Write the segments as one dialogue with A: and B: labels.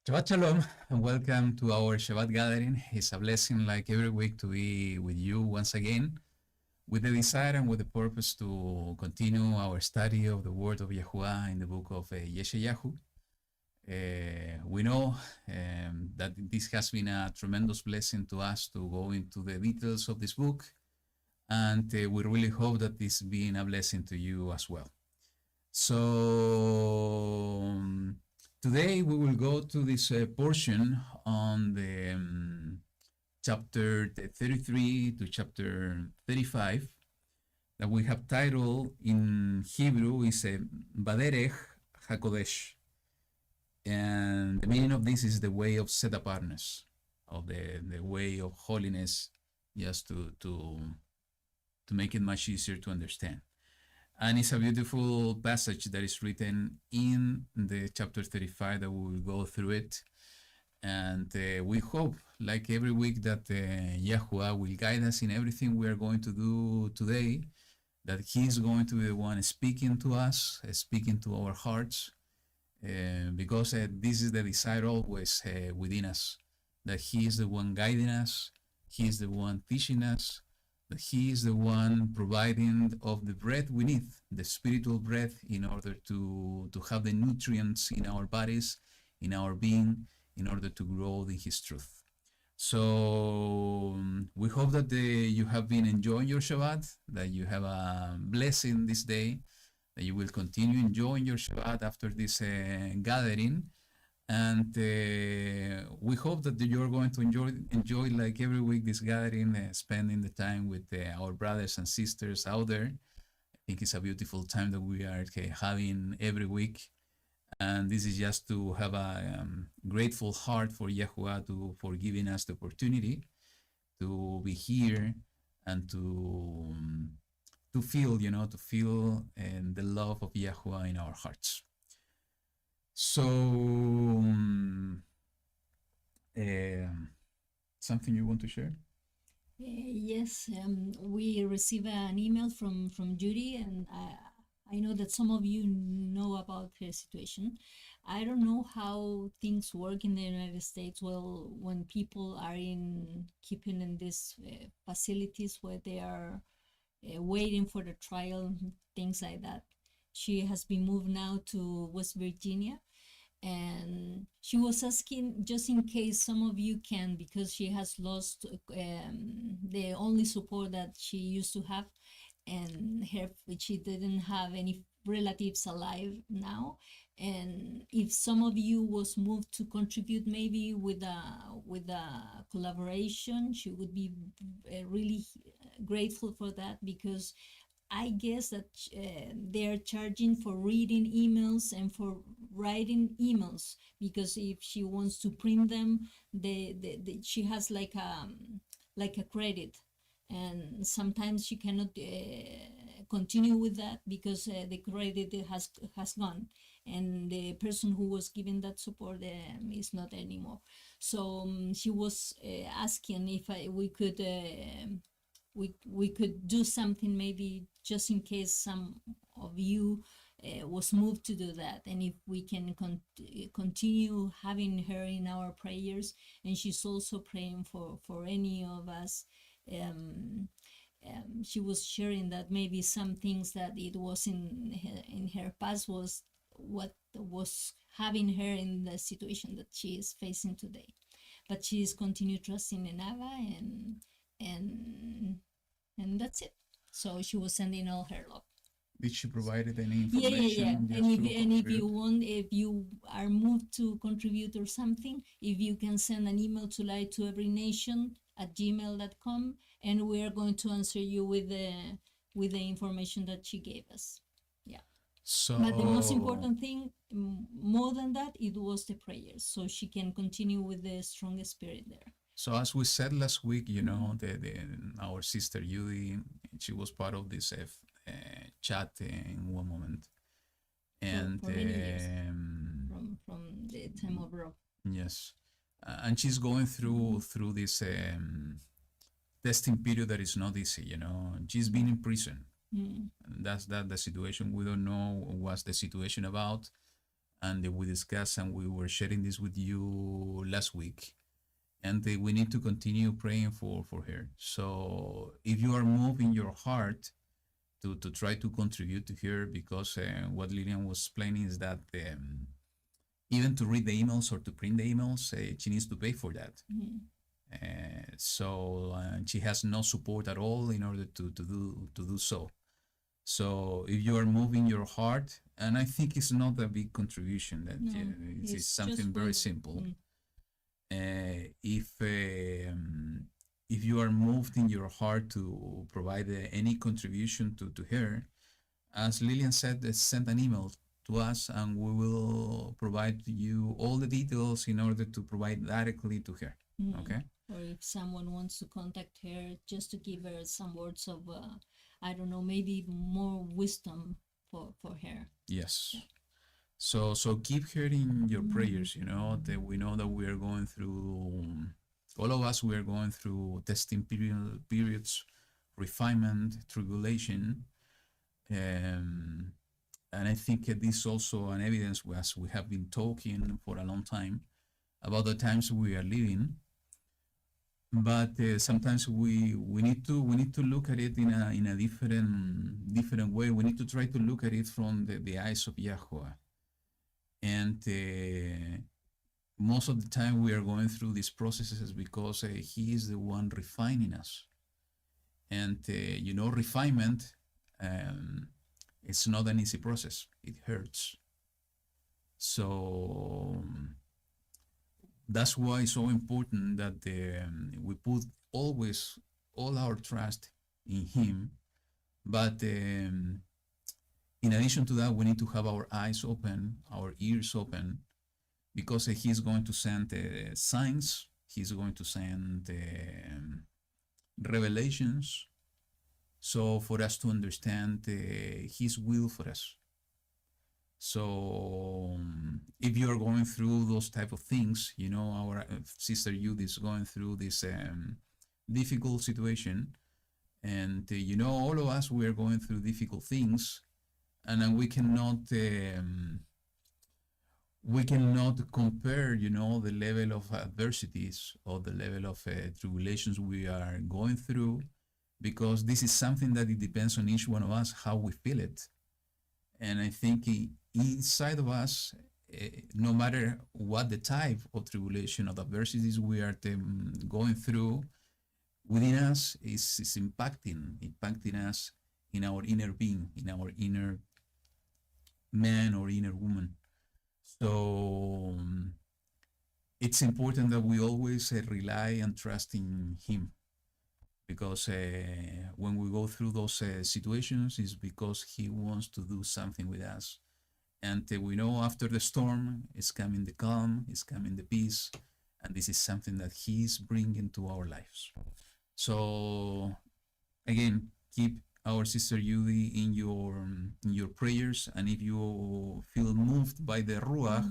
A: Shabbat Shalom and welcome to our Shabbat gathering. It's a blessing like every week to be with you once again with the desire and with the purpose to continue our study of the word of YaHuWaH in the book of YaHuWaH. We know that this has been a tremendous blessing to us to go into the details of this book, and we really hope that this has been a blessing to you as well. So today we will go to this portion on the chapter 33 to chapter 35 that we have titled in Hebrew is Baderech HaKodesh. And the meaning of this is the way of set-apartness, of the way of holiness, just to make it much easier to understand. And it's a beautiful passage that is written in the chapter 35 that we will go through it. And we hope, like every week, that YaHuWaH will guide us in everything we are going to do today, that He is going to be the one speaking to us, speaking to our hearts, because this is the desire always within us, that He is the one guiding us, He is the one teaching us, that He is the one providing of the bread we need, the spiritual bread, in order to have the nutrients in our bodies, in our being, in order to grow in His truth. So we hope that you have been enjoying your Shabbat, that you have a blessing this day, that you will continue enjoying your Shabbat after this gathering. And we hope that you're going to enjoy like every week this gathering, spending the time with our brothers and sisters out there. I think it's a beautiful time that we are having every week. And this is just to have a grateful heart for YaHuWaH for giving us the opportunity to be here and to feel, the love of YaHuWaH in our hearts. So, something you want to share?
B: Yes, we received an email from Judy, and I know that some of you know about her situation. I don't know how things work in the United States. Well, when people are keeping in these facilities where they are waiting for the trial, things like that. She has been moved now to West Virginia, and she was asking just in case some of you can, because she has lost the only support that she used to have, and she didn't have any relatives alive now. And if some of you was moved to contribute maybe with a collaboration, she would be really grateful for that, because I guess that they're charging for reading emails and for writing emails, because if she wants to print them, she has like a credit, and sometimes she cannot continue with that because the credit has gone, and the person who was giving that support is not anymore. So she was asking if we could we could do something, maybe just in case some of you was moved to do that, and if we can continue having her in our prayers. And she's also praying for any of us. She was sharing that maybe some things that it was in her past was what was having her in the situation that she is facing today, but she is continue trusting in Abba, and that's it. So she was sending all her love.
A: Did she provide any information?
B: Yeah. And if you want, if you are moved to contribute or something, if you can send an email to light2everynation@gmail.com, and we are going to answer you with the information that she gave us. Yeah.
A: So,
B: but the most important thing, more than that, it was the prayers, so she can continue with the strong spirit there.
A: So as we said last week, our sister Judy, she was part of this chat in one moment, and
B: for many years, from the time of Rob.
A: Yes, and she's going through this testing period that is not easy. She's been in prison. That's the situation. We don't know what's the situation about, and we discussed, and we were sharing this with you last week. And we need to continue praying for her. So if you are moving your heart to try to contribute to her, because what Lilian was explaining is that even to read the emails or to print the emails, she needs to pay for that. So she has no support at all in order to do so. So if you are moving your heart, and I think it's not a big contribution, that
B: No,
A: it's something very simple. If you are moved in your heart to provide any contribution to her, as Lillian said, send an email to us and we will provide you all the details in order to provide directly to her. Okay?
B: Or if someone wants to contact her, just to give her some words of, I don't know, maybe more wisdom for her.
A: Yes. So keep her in your prayers, that we know that we are going through, all of us, we are going through testing periods, refinement, tribulation. And I think this is also an evidence, as we have been talking for a long time, about the times we are living. But sometimes we need to look at it in a different way. We need to try to look at it from the eyes of YaHuWaH. And most of the time we are going through these processes because he is the one refining us. And refinement, it's not an easy process. It hurts. So that's why it's so important that we put always all our trust in him. But in addition to that, we need to have our eyes open, our ears open, because he's going to send signs, he's going to send revelations, so for us to understand his will for us. So if you are going through those type of things, our sister Youth is going through this difficult situation, and all of us, we are going through difficult things, and then we cannot compare, the level of adversities or the level of tribulations we are going through, because this is something that it depends on each one of us how we feel it. And I think inside of us, no matter what the type of tribulation or adversities we are going through, within us is impacting us in our inner being, in our inner man or inner woman. So it's important that we always rely and trust in him, because when we go through those situations, it's because he wants to do something with us. And we know after the storm is coming the calm, is coming the peace, and this is something that he's bringing to our lives. So again, keep our sister Judy in your prayers, and if you feel moved by the Ruach,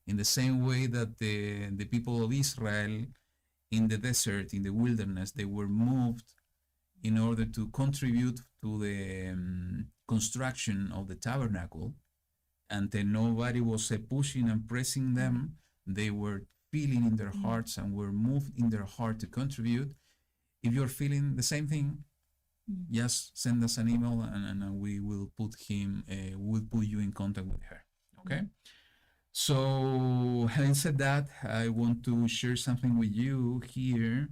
A: in the same way that the people of Israel in the desert, in the wilderness, they were moved in order to contribute to the construction of the tabernacle, and then nobody was pushing and pressing them. They were feeling in their hearts and were moved in their heart to contribute. If you're feeling the same thing, just send us an email, and we will put you in contact with her. Okay? So having said that, I want to share something with you here.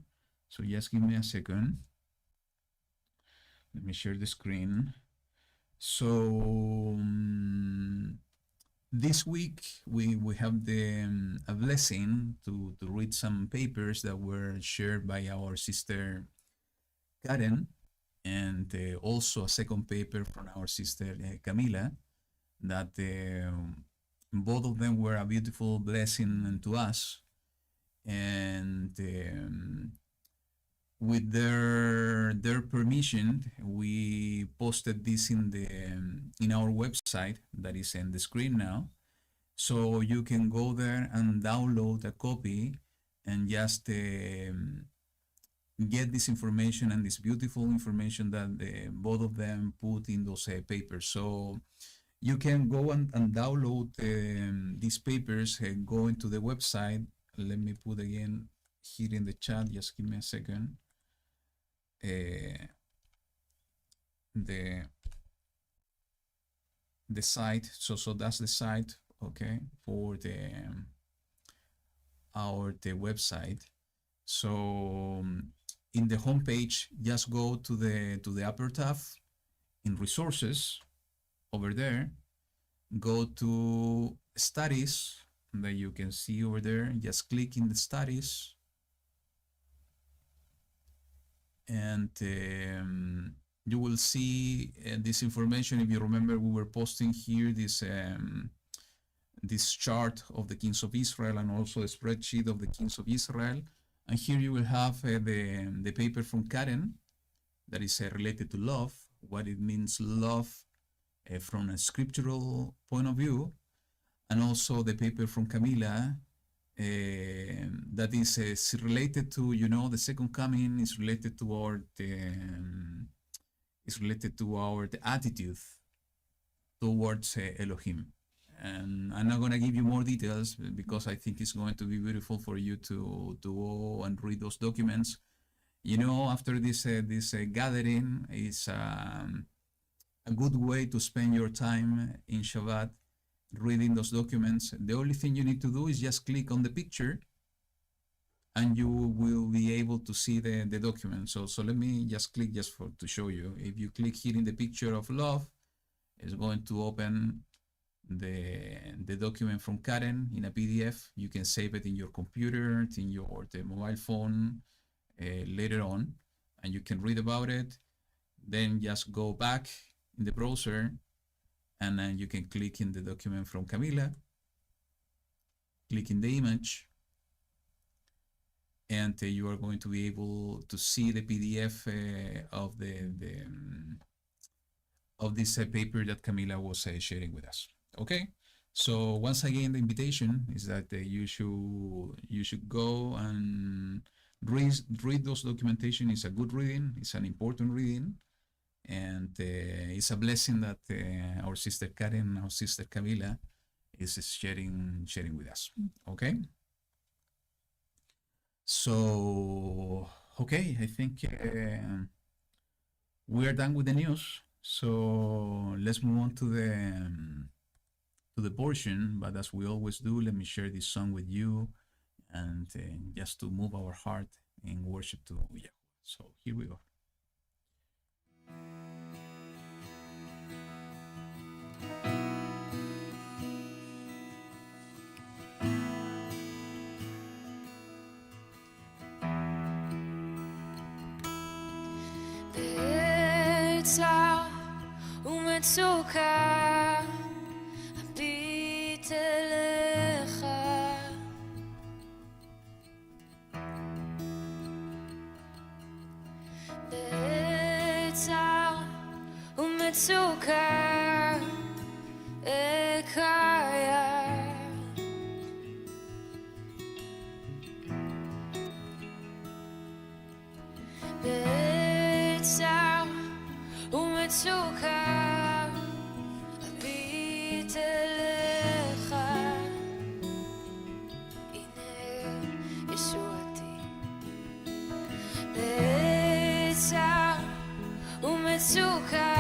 A: So just give me a second. Let me share the screen. So this week we have a blessing to read some papers that were shared by our sister Karen, and also a second paper from our sister Camila, that both of them were a beautiful blessing to us. And with their permission, we posted this in our website that is in the screen now. So you can go there and download a copy and just get this information and this beautiful information that both of them put in those papers. So You can go and download these papers, go into the website. Let me put again here in the chat, just give me a second. The site, so that's the site, okay, for the website. So in the homepage, just go to the upper tab in resources over there, go to studies that you can see over there, just click in the studies, and you will see this information. If you remember, we were posting here this chart of the kings of Israel and also a spreadsheet of the kings of Israel. And here you will have the paper from Karen that is related to love, what it means love from a scriptural point of view, and also the paper from Camila that is related to, the second coming is related to our the attitude towards Elohim. And I'm not going to give you more details because I think it's going to be beautiful for you to go and read those documents. After this gathering is a good way to spend your time in Shabbat reading those documents. The only thing you need to do is just click on the picture and you will be able to see the document. So let me just click to show you. If you click here in the picture of love, it's going to open the document from Karen in a PDF. You can save it in your computer, in your mobile phone later on, and you can read about it. Then just go back in the browser, and then you can click in the document from Camila, click in the image, and you are going to be able to see the PDF of this paper that Camila was sharing with us. Okay, so once again, the invitation is that you should go and read those documentation. It's a good reading. It's an important reading, and it's a blessing that our sister Karen, our sister Camila, is sharing with us. Okay. So okay, I think we are done with the news. So let's move on to the portion, but as we always do, let me share this song with you, and just to move our heart in worship to YaHuWaH. So here we go.
C: בצער ומצוקה אביט אליך, בצער ומצוקה אקיה, בצער ומצוקה אביט אליך, הנה ישועתי. בצער ומצוקה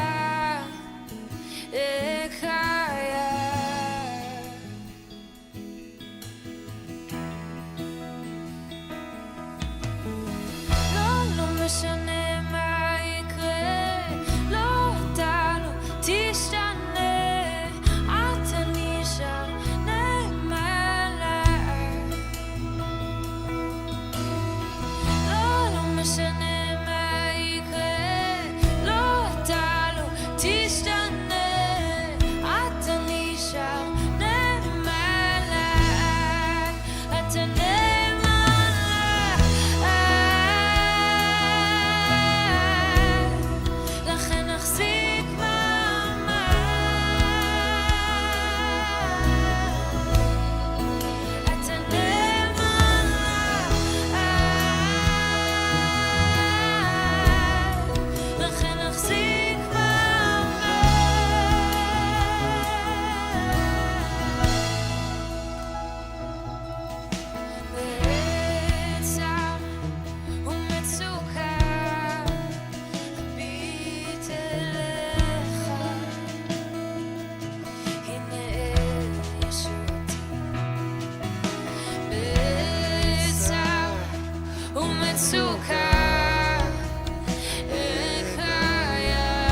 C: ומצוקה החיה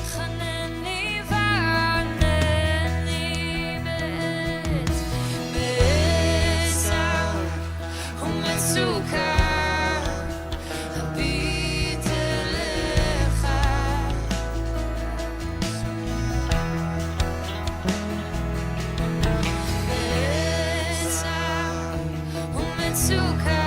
C: חנני וענני בעת בצער ומצוקה הביט אליך בצער ומצוקה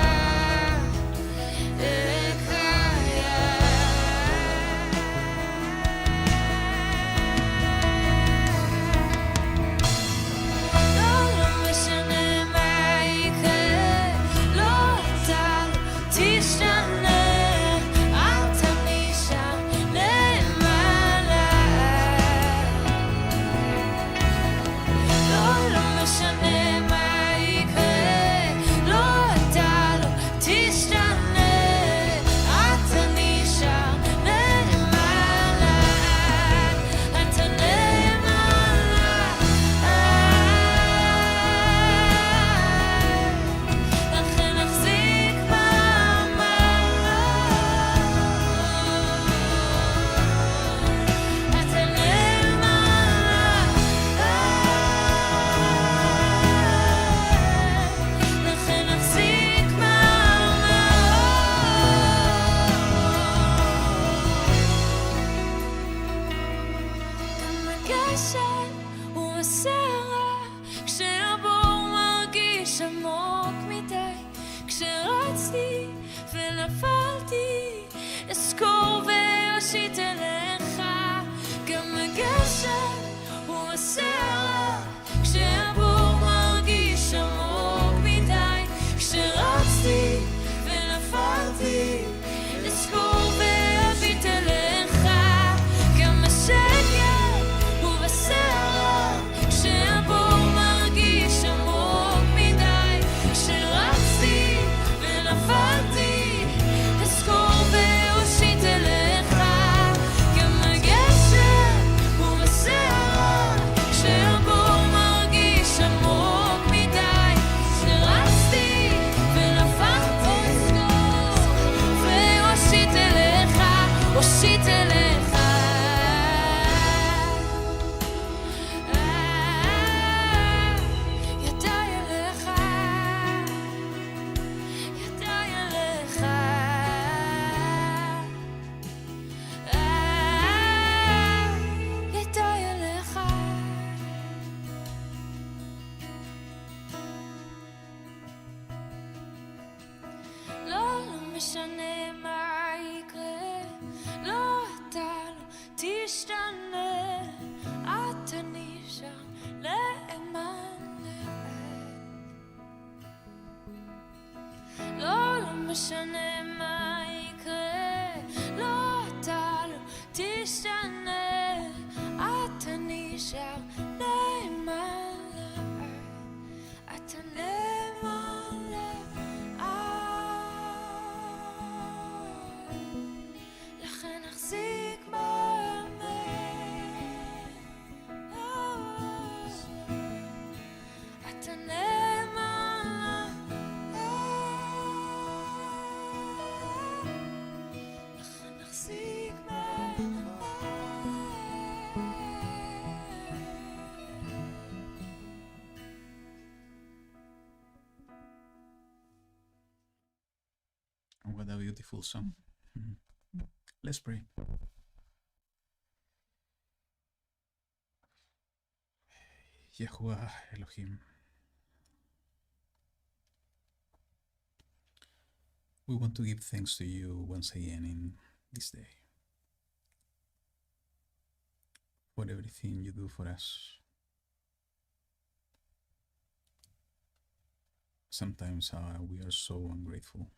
C: כשהבור מרגיש עמוק מדי, כשרצתי ונפלתי, אזכור ואושיט אליך. גם הגשם הוא הסערה, כשהבור מרגיש עמוק מדי, כשרצתי ונפלתי, אזכור ואושיט אליך. גם השקט הוא בסערה, כשהבור מרגיש עמוק מדי, כשרצתי ונפלתי, אזכור ואושיט אליך. גם הגשם הוא בסערה, כשהבור מרגיש עמוק מדי, כשרצתי ונפלתי, אזכור ואושיט אליך, אושיט אליך. משנה מה יקרה, לא אתה לא תשתנה, אתה נשאר לאמן לעד. לא משנה מה יקרה, לא אתה לא תשתנה, אתה נשאר לאמן לעד, אתה לאמן לעד. לכן אחזיק מעמד, אתה נאמן, לכן אחזיק מעמד.
A: What a beautiful song. Let's pray. YaHuWaH Elohim, we want to give thanks to you once again in this day for everything you do for us. Sometimes we are so ungrateful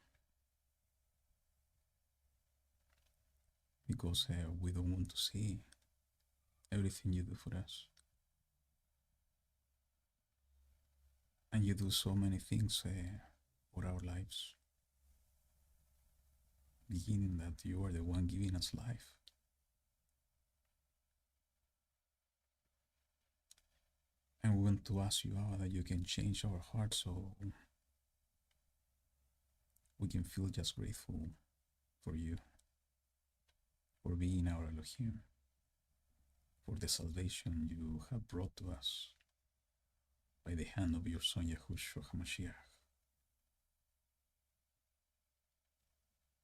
A: because we don't want to see everything you do for us. And you do so many things for our lives. Beginning that you are the one giving us life. And we want to ask you, Abba, that you can change our hearts so we can feel just grateful for you, for being our Elohim, for the salvation you have brought to us by the hand of your Son Yahushua HaMashiach,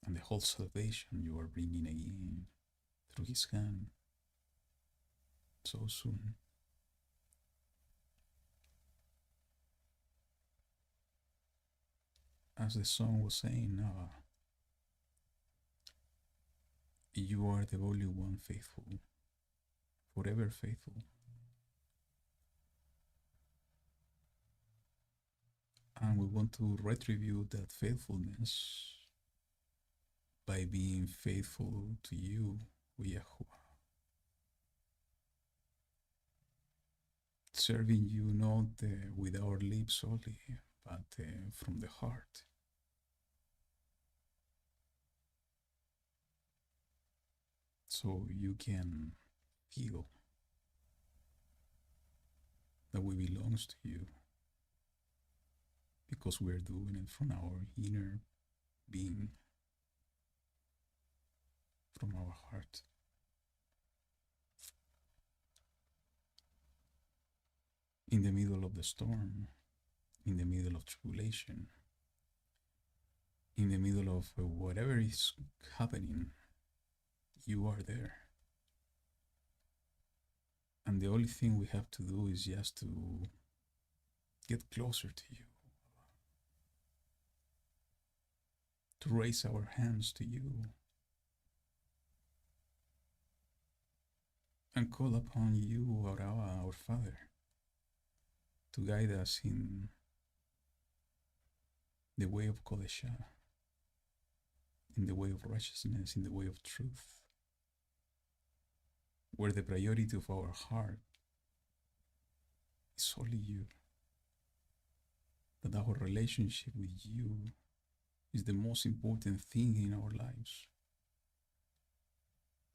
A: and the whole salvation you are bringing again through his hand so soon. As the song was saying, you are the only one faithful, forever faithful. And we want to retribute that faithfulness by being faithful to you, YaHuWaH. Serving you not with our lips only, but from the heart. So you can feel that we belongs to you, because we're doing it from our inner being, from our heart. In the middle of the storm, in the middle of tribulation, in the middle of whatever is happening, you are there. And the only thing we have to do is just to get closer to you, to raise our hands to you, and call upon you, our Father, to guide us in the way of Kodeshah, in the way of righteousness, in the way of truth, where the priority of our heart is only you, that our relationship with you is the most important thing in our lives.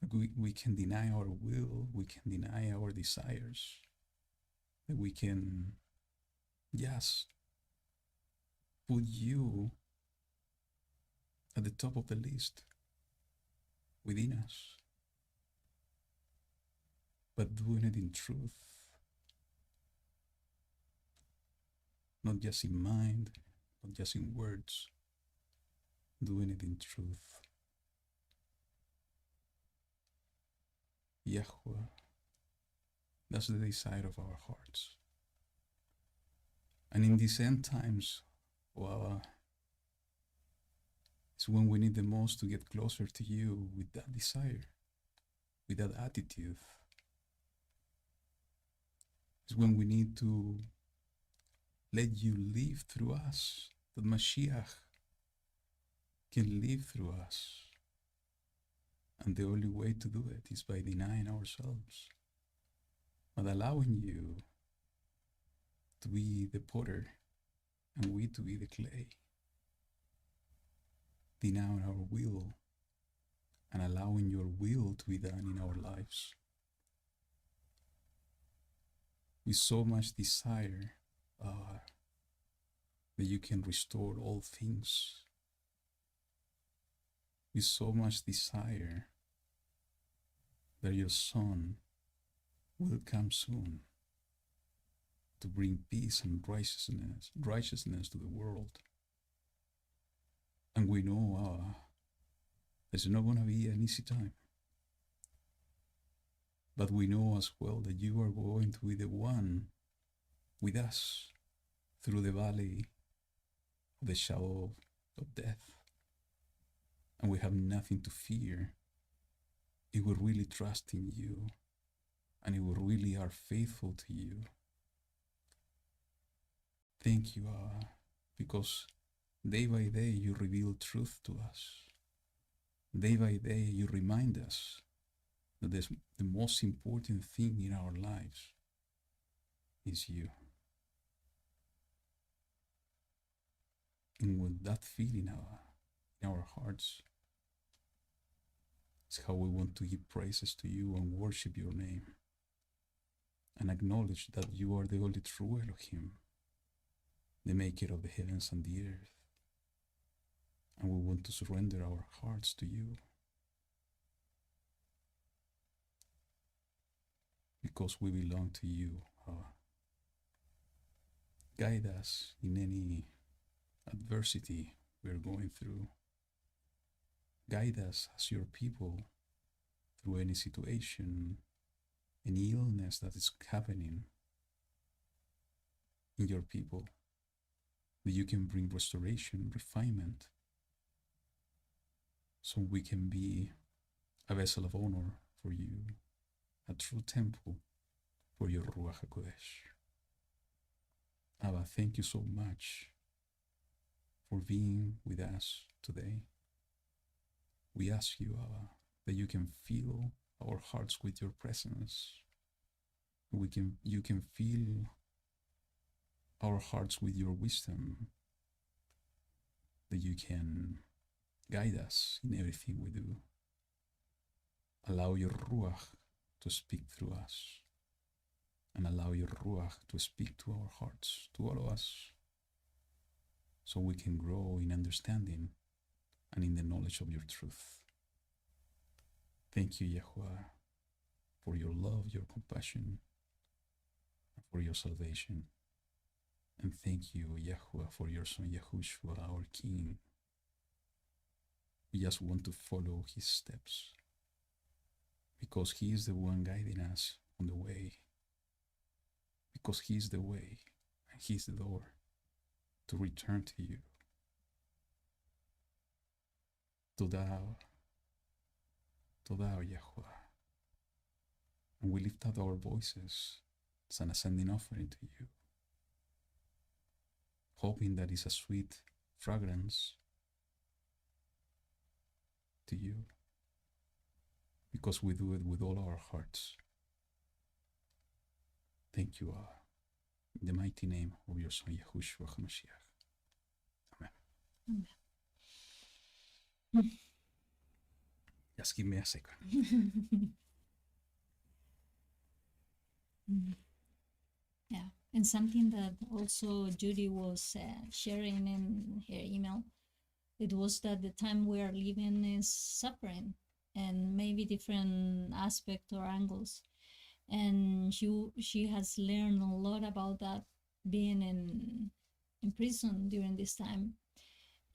A: That we can deny our will, we can deny our desires, that we can just put you at the top of the list within us, but doing it in truth, not just in mind, not just in words, doing it in truth. YaHuWaH, that's the desire of our hearts. And in these end times, it's when we need the most to get closer to you with that desire, with that attitude. It's when we need to let you live through us, that Mashiach can live through us. And the only way to do it is by denying ourselves, but allowing you to be the potter and we to be the clay. Denying our will and allowing your will to be done in our lives. With so much desire that you can restore all things. With so much desire that your Son will come soon to bring peace and righteousness to the world. And we know it's not going to be an easy time. But we know as well that you are going to be the one with us through the valley of the shadow of death. And we have nothing to fear if we really trust in you and if we really are faithful to you. Thank you, because day by day you reveal truth to us. Day by day you remind us that the most important thing in our lives is you. And with that feeling in our hearts, it's how we want to give praises to you and worship your name and acknowledge that you are the only true Elohim, the maker of the heavens and the earth. And we want to surrender our hearts to you because we belong to you. Guide us in any adversity we're going through. Guide us as your people through any situation, any illness that is happening in your people, that you can bring restoration, refinement, so we can be a vessel of honor for you, a true temple for your Ruach HaKodesh. Abba, thank you so much for being with us today. We ask you, Abba, that you can fill our hearts with your presence. You can fill our hearts with your wisdom, that you can guide us in everything we do. Allow your Ruach to speak through us, and allow your Ruach to speak to our hearts, to all of us, so we can grow in understanding and in the knowledge of your truth. Thank you, YaHuWaH, for your love, your compassion, and for your salvation. And thank you, YaHuWaH, for your Son, YaHuShua, our King. We just want to follow his steps, because he is the one guiding us on the way. Because he is the way, and he is the door to return to you. Todah, YaHuWaH. And we lift up our voices as an ascending offering to you, hoping that it's a sweet fragrance to you, because we do it with all our hearts. Thank you, in the mighty name of your Son, YaHuShua HaMashiach. Amen.
B: Amen.
A: Just give me a second.
B: Yeah, and something that also Judy was sharing in her email, it was that the time we are living is suffering, and maybe different aspects or angles. And she has learned a lot about that, being in prison during this time.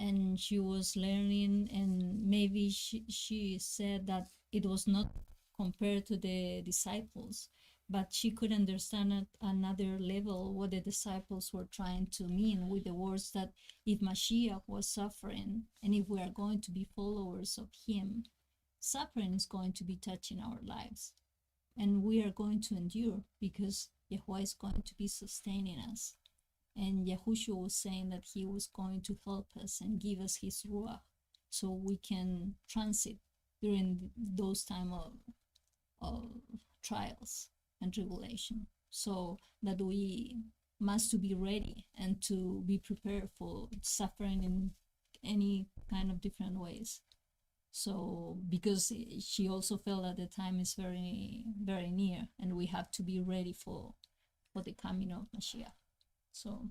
B: And she was learning, and maybe she said that it was not compared to the disciples, but she could understand at another level what the disciples were trying to mean with the words that if Mashiach was suffering, and if we are going to be followers of him, suffering is going to be touching our lives. And we are going to endure because YaHuWaH is going to be sustaining us. And Yahushua was saying that he was going to help us and give us his Ruach, so we can transit during those time of trials and tribulation, so that we must to be ready and to be prepared for suffering in any kind of different ways. So because she also felt that the time is very, very near, and we have to be ready for the coming of Mashiach. So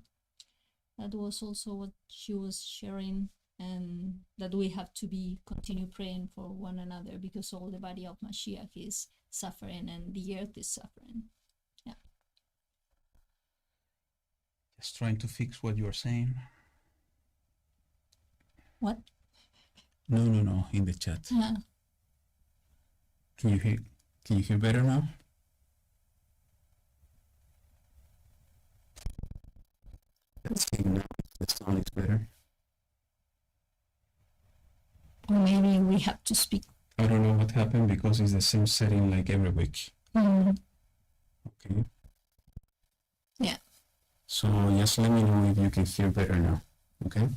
B: that was also what she was sharing, and that we have to continue praying for one another, because all the body of Mashiach is suffering and the earth is suffering. Yeah.
A: Just trying to fix what you are saying.
B: What?
A: No, in the chat. Can you hear better now? Let's see now if the sound is better.
B: Or maybe we have to speak.
A: I don't know what happened, because it's the same setting like every week. Okay.
B: Yeah.
A: So just let me know if you can hear better now. Okay?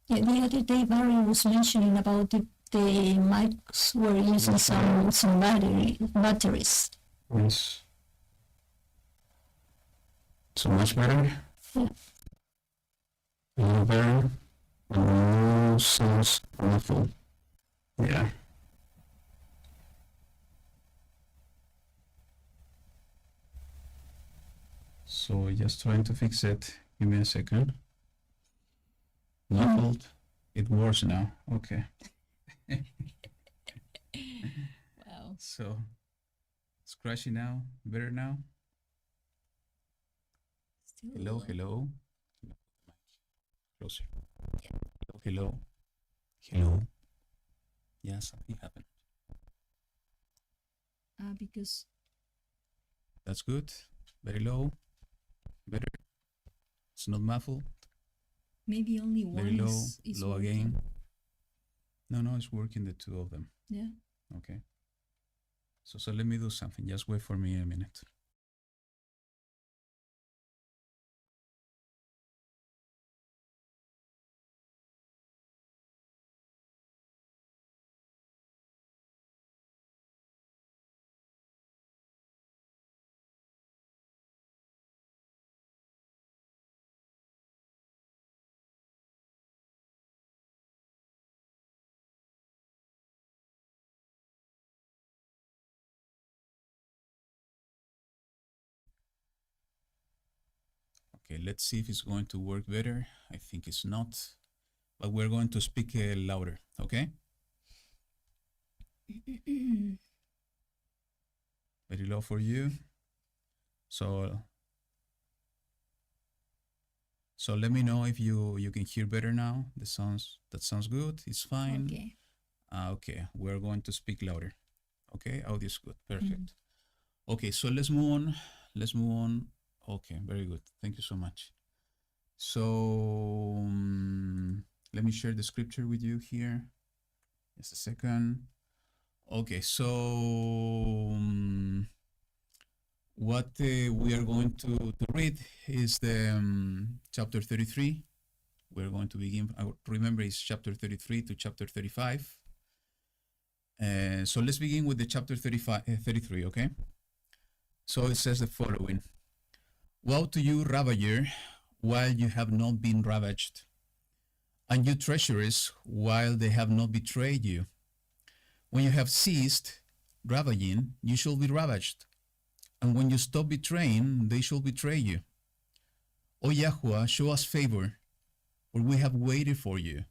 B: Yeah, the other day Barry was mentioning about the mics were using some batteries.
A: Yes. So much better?
B: Yeah.
A: A little better? No sounds awful. Yeah. So just trying to fix it. Give me a second. Muffled. It works now. Okay.
B: Wow.
A: So it's crashing now. Better now.
B: Still
A: Hello, hello. Closer.
B: Yeah.
A: Hello, hello. Yeah, something happened.
B: Because
A: That's good. Very low. Better. It's not muffled.
B: maybe only
A: Very
B: one
A: low.
B: is
A: Low
B: working.
A: again. No, it's working, the two of them.
B: Yeah.
A: Okay. So let me do something. Just wait for me a minute. Okay, let's see if it's going to work better. I think it's not, but we're going to speak louder, okay? Very low for you. So let me know if you can hear better now. That sounds good. It's fine.
B: Okay.
A: Okay, we're going to speak louder. Okay, audio is good. Perfect. Okay, so let's move on. Okay, very good. Thank you so much. So let me share the scripture with you here. Just a second. Okay, so what we are going to read is the chapter 33. We're going to begin. Remember, it's chapter 33 to chapter 35. So let's begin with the chapter 33, okay? So it says the following. Woe to you, ravager, while you have not been ravaged, and you treacherous, while they have not betrayed you. When you have ceased ravaging, you shall be ravaged, and when you stop betraying, they shall betray you. O YaHuWaH, show us favor, for we have waited for you.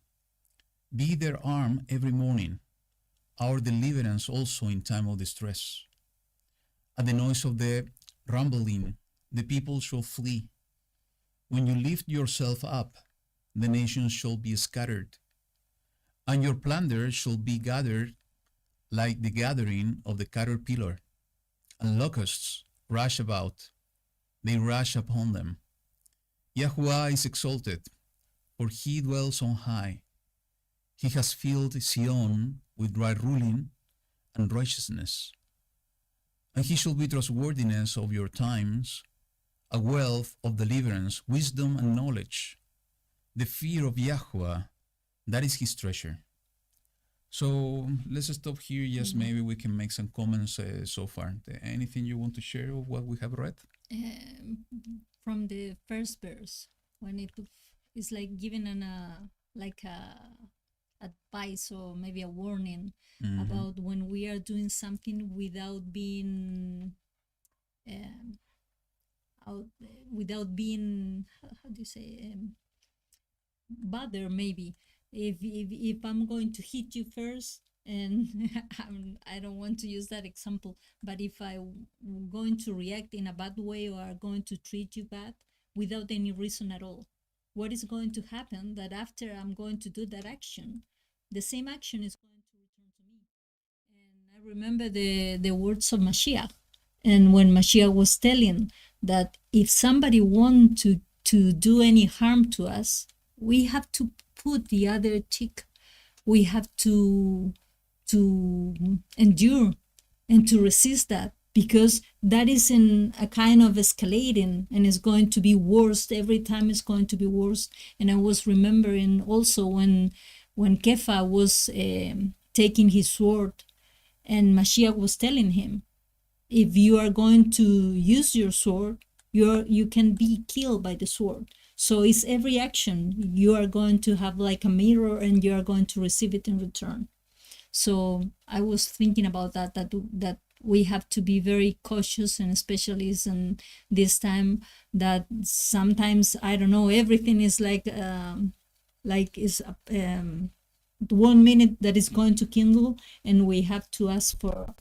A: Be their arm every morning, our deliverance also in time of distress. At the noise of the rumbling, the people shall flee. When you lift yourself up, the nations shall be scattered, and your plunder shall be gathered like the gathering of the caterpillar, and locusts rush about, they rush upon them. YaHuWaH is exalted, for he dwells on high. He has filled Zion with right ruling and righteousness. And he shall be trustworthiness of your times, a wealth of deliverance, wisdom and knowledge. The fear of YaHuWaH, that is his treasure. So let's stop here. Yes, maybe we can make some comments so far. Anything you want to share of what we have read?
B: From the first verse, when it is like given advice or maybe a warning about when we are doing something without being without being how do you say bother. Maybe if I'm going to hit you first, and I don't want to use that example, but if I'm going to react in a bad way or are going to treat you bad without any reason at all, what is going to happen? That after I'm going to do that action, the same action is going to return to me. And I remember the words of Mashiach, and when Mashiach was telling that if somebody wants to do any harm to us, we have to put the other cheek. We have to endure and to resist that, because that is in a kind of escalating, and it's going to be worse. Every time it's going to be worse. And I was remembering also when Kefa was taking his sword, and Mashiach was telling him, if you are going to use your sword, you can be killed by the sword. So it's every action you are going to have like a mirror, and you are going to receive it in return. So I was thinking about that we have to be very cautious, and especially in this time that sometimes, I don't know, everything is like like is 1 minute that is going to kindle, and we have to ask for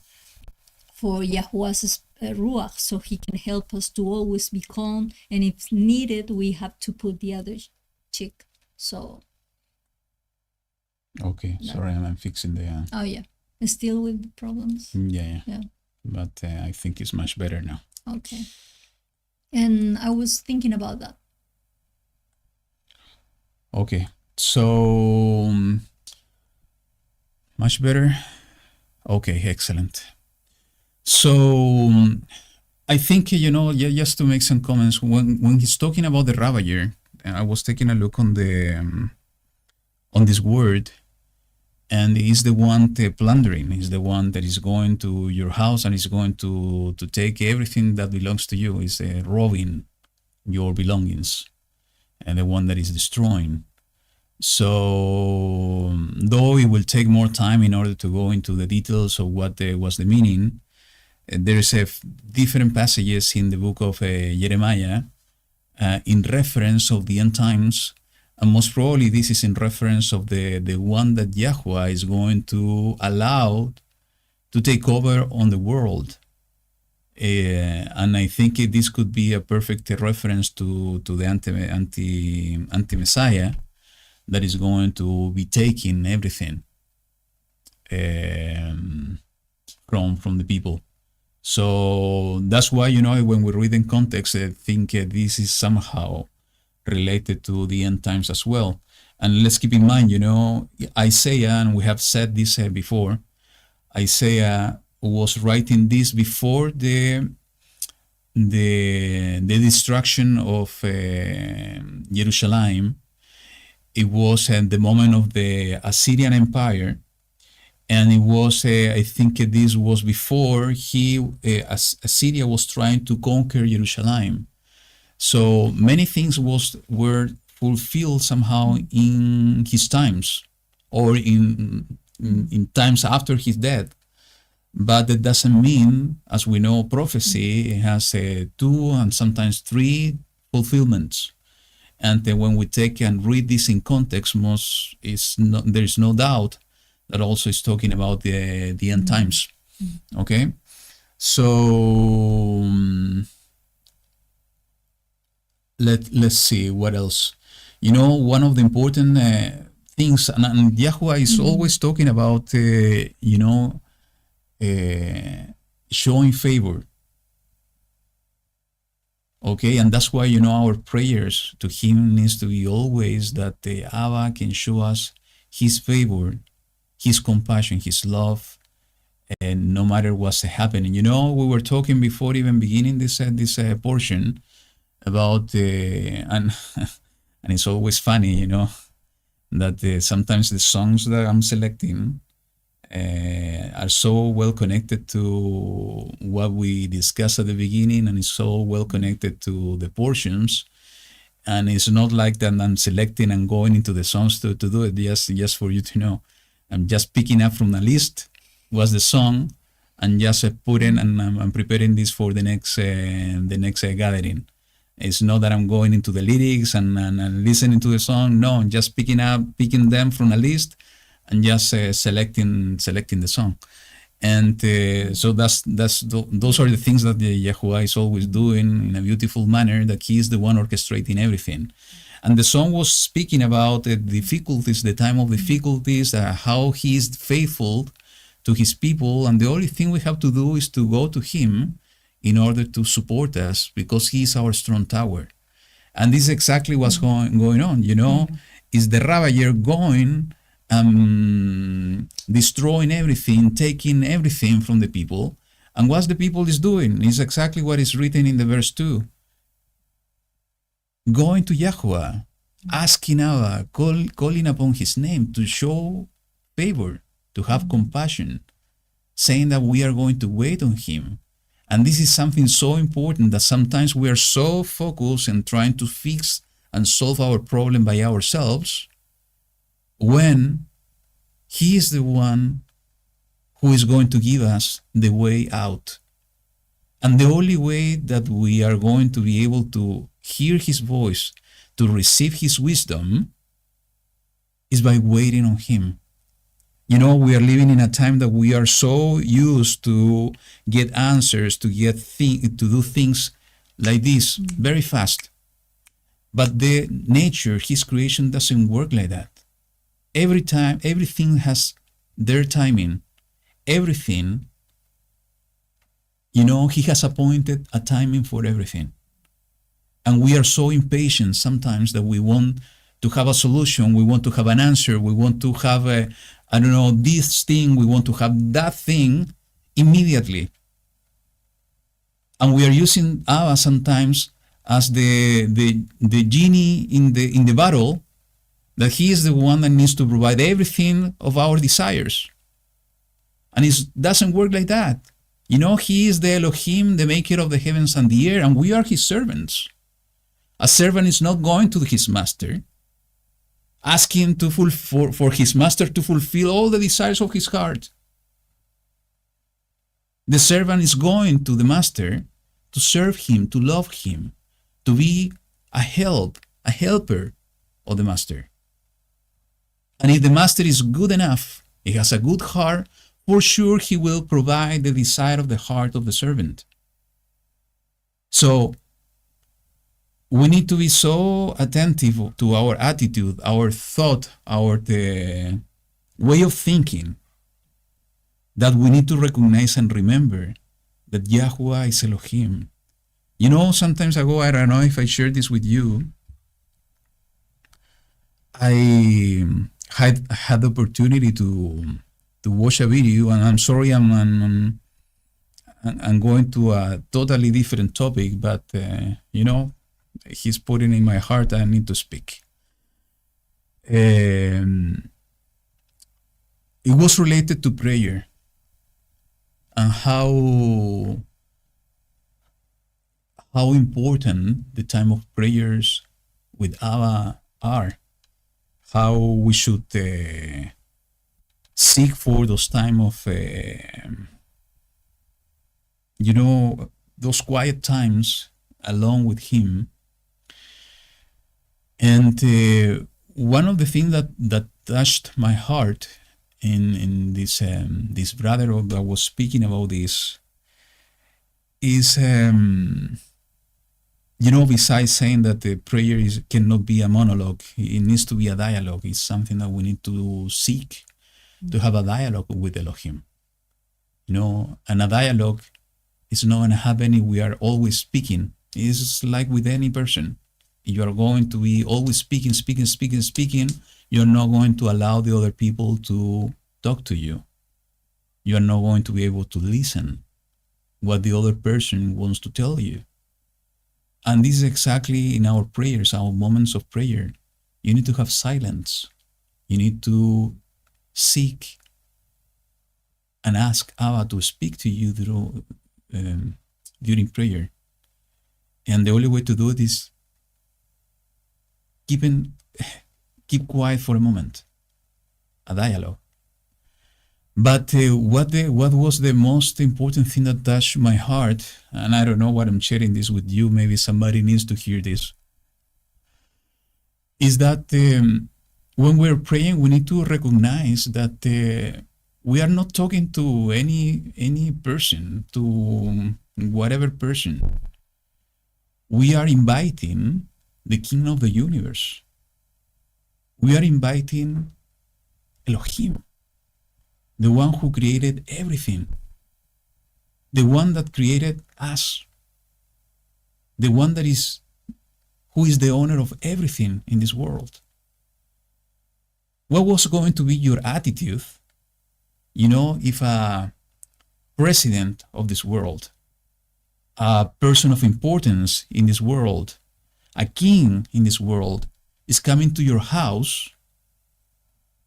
B: YaHuWaH's ruach, so he can help us to always be calm, and if needed we have to put the other cheek. So
A: Okay, sorry, I'm fixing the.
B: oh yeah, still with the problems.
A: Yeah.
B: Yeah.
A: But I think it's much better now.
B: Okay. And I was thinking about that.
A: Okay, so much better. Okay, excellent. So I think just to make some comments when he's talking about the Ravager, I was taking a look on the on this word, and he's the one plundering. He's the one that is going to your house and is going to take everything that belongs to you. He's robbing your belongings, and the one that is destroying. So though it will take more time in order to go into the details of what was the meaning, there is different passages in the book of Jeremiah in reference of the end times, and most probably this is in reference of the one that YaHuWaH is going to allow to take over on the world. And I think this could be a perfect reference to the anti-Messiah that is going to be taking everything from the people. So that's why, when we read in context, I think this is somehow related to the end times as well. And let's keep in mind, Isaiah, and we have said this before, Isaiah was writing this before the destruction of Jerusalem. It was at the moment of the Assyrian Empire, and it was, I think this was before Assyria was trying to conquer Jerusalem. So many things were fulfilled somehow in his times, or in times after his death. But that doesn't mean, as we know, prophecy has 2 and sometimes 3 fulfillments. And when we take and read this in context, there is no doubt that also is talking about the end times. Okay, so let's see what else. One of the important things, and YaHuWaH is always talking about, showing favor. Okay, and that's why, our prayers to him needs to be always that the Abba can show us his favor, his compassion, his love, and no matter what's happening. We were talking before even beginning this portion about and it's always funny, that sometimes the songs that I'm selecting are so well connected to what we discussed at the beginning, and it's so well connected to the portions. And it's not like that I'm selecting and going into the songs to do it, just for you to know. I'm just picking up from the list what's the song, and just putting, and I'm preparing this for the next gathering. It's not that I'm going into the lyrics and listening to the song. No, I'm just picking them from a list and just selecting the song. And so those are the things that the YaHuWaH is always doing in a beautiful manner, that he is the one orchestrating everything. And the song was speaking about the difficulties, the time of difficulties, how he is faithful to his people, and the only thing we have to do is to go to him in order to support us, because he is our strong tower. And this is exactly what's going on, is the Ravager going, destroying everything, taking everything from the people. And what the people is doing is exactly what is written in the verse 2. Going to YaHuWaH, asking Abba, calling upon his name to show favor, to have compassion, saying that we are going to wait on him. And this is something so important, that sometimes we are so focused on trying to fix and solve our problem by ourselves, when he is the one who is going to give us the way out. And the only way that we are going to be able to hear his voice, to receive his wisdom, is by waiting on him. You know, we are living in a time that we are so used to get answers, to do things like this very fast. But the nature, his creation doesn't work like that. Every time, everything has their timing. Everything, you know, he has appointed a timing for everything. And we are so impatient sometimes that we want to have a solution, we want to have an answer, we want to have this thing, we want to have that thing immediately. And we are using Abba sometimes as the genie in the bottle, that he is the one that needs to provide everything of our desires. And it doesn't work like that. You know, he is the Elohim, the maker of the heavens and the earth, and we are his servants. A servant is not going to his master, asking for his master to fulfill all the desires of his heart. The servant is going to the master to serve him, to love him, to be a helper of the master. And if the master is good enough, he has a good heart, for sure he will provide the desire of the heart of the servant. So we need to be so attentive to our attitude, our thought, the way of thinking, that we need to recognize and remember that YaHuWaH is Elohim. You know, sometimes ago, I don't know if I shared this with you, I had the opportunity to watch a video, and I'm sorry I'm going to a totally different topic, but you know, he's putting in my heart I need to speak. It was related to prayer and how important the time of prayers with Abba are, how we should seek for those time of those quiet times alone with him. And one of the things that touched my heart in this brother that was speaking about this is besides saying that the prayer cannot be a monologue, it needs to be a dialogue. It's something that we need to seek, to have a dialogue with Elohim. You know, and a dialogue is not going to happen if we are always speaking. It's like with any person. You are going to be always speaking, you're not going to allow the other people to talk to you. You are not going to be able to listen what the other person wants to tell you. And this is exactly in our prayers, our moments of prayer. You need to have silence. You need to seek and ask Abba to speak to you during prayer. And the only way to do it is keep quiet for a moment, a dialogue. But what was the most important thing that touched my heart, and I don't know why I'm sharing this with you, maybe somebody needs to hear this, is that when we're praying, we need to recognize that we are not talking to any person, to whatever person. We are inviting the King of the universe. We are inviting Elohim, the one who created everything, the one that created us, the one who is the owner of everything in this world. What was going to be your attitude, if a president of this world, a person of importance in this world, a king in this world is coming to your house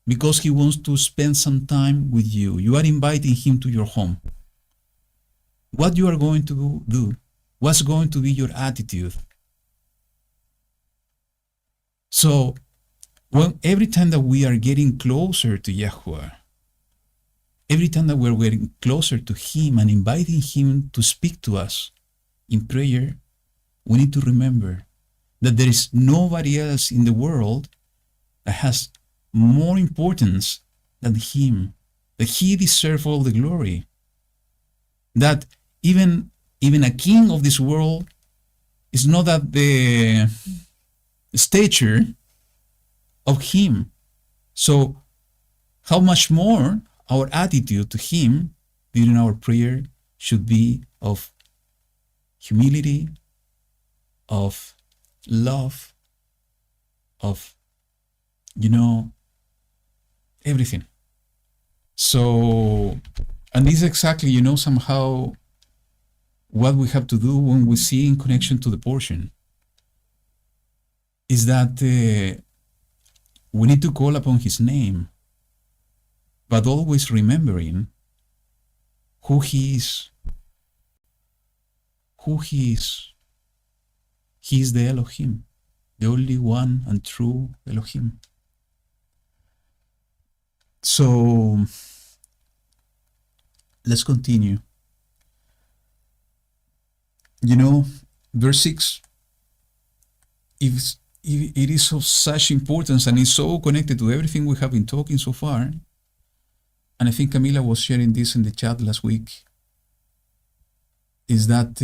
A: because he wants to spend some time with you? You are inviting him to your home. What you are going to do? What's going to be your attitude? So, every time that we are getting closer to YaHuWaH, every time that we're getting closer to him and inviting him to speak to us in prayer, we need to remember that there is nobody else in the world that has more importance than him, that he deserves all the glory, that even a king of this world is not at the stature of him. So how much more our attitude to him during our prayer should be of humility, of love, of, everything. So, and this is exactly, somehow what we have to do when we see in connection to the portion is that we need to call upon his name, but always remembering who he is. Who he is. He is the Elohim, the only one and true Elohim. So let's continue. Verse 6, if it is of such importance and is so connected to everything we have been talking so far, and I think Camila was sharing this in the chat last week, is that,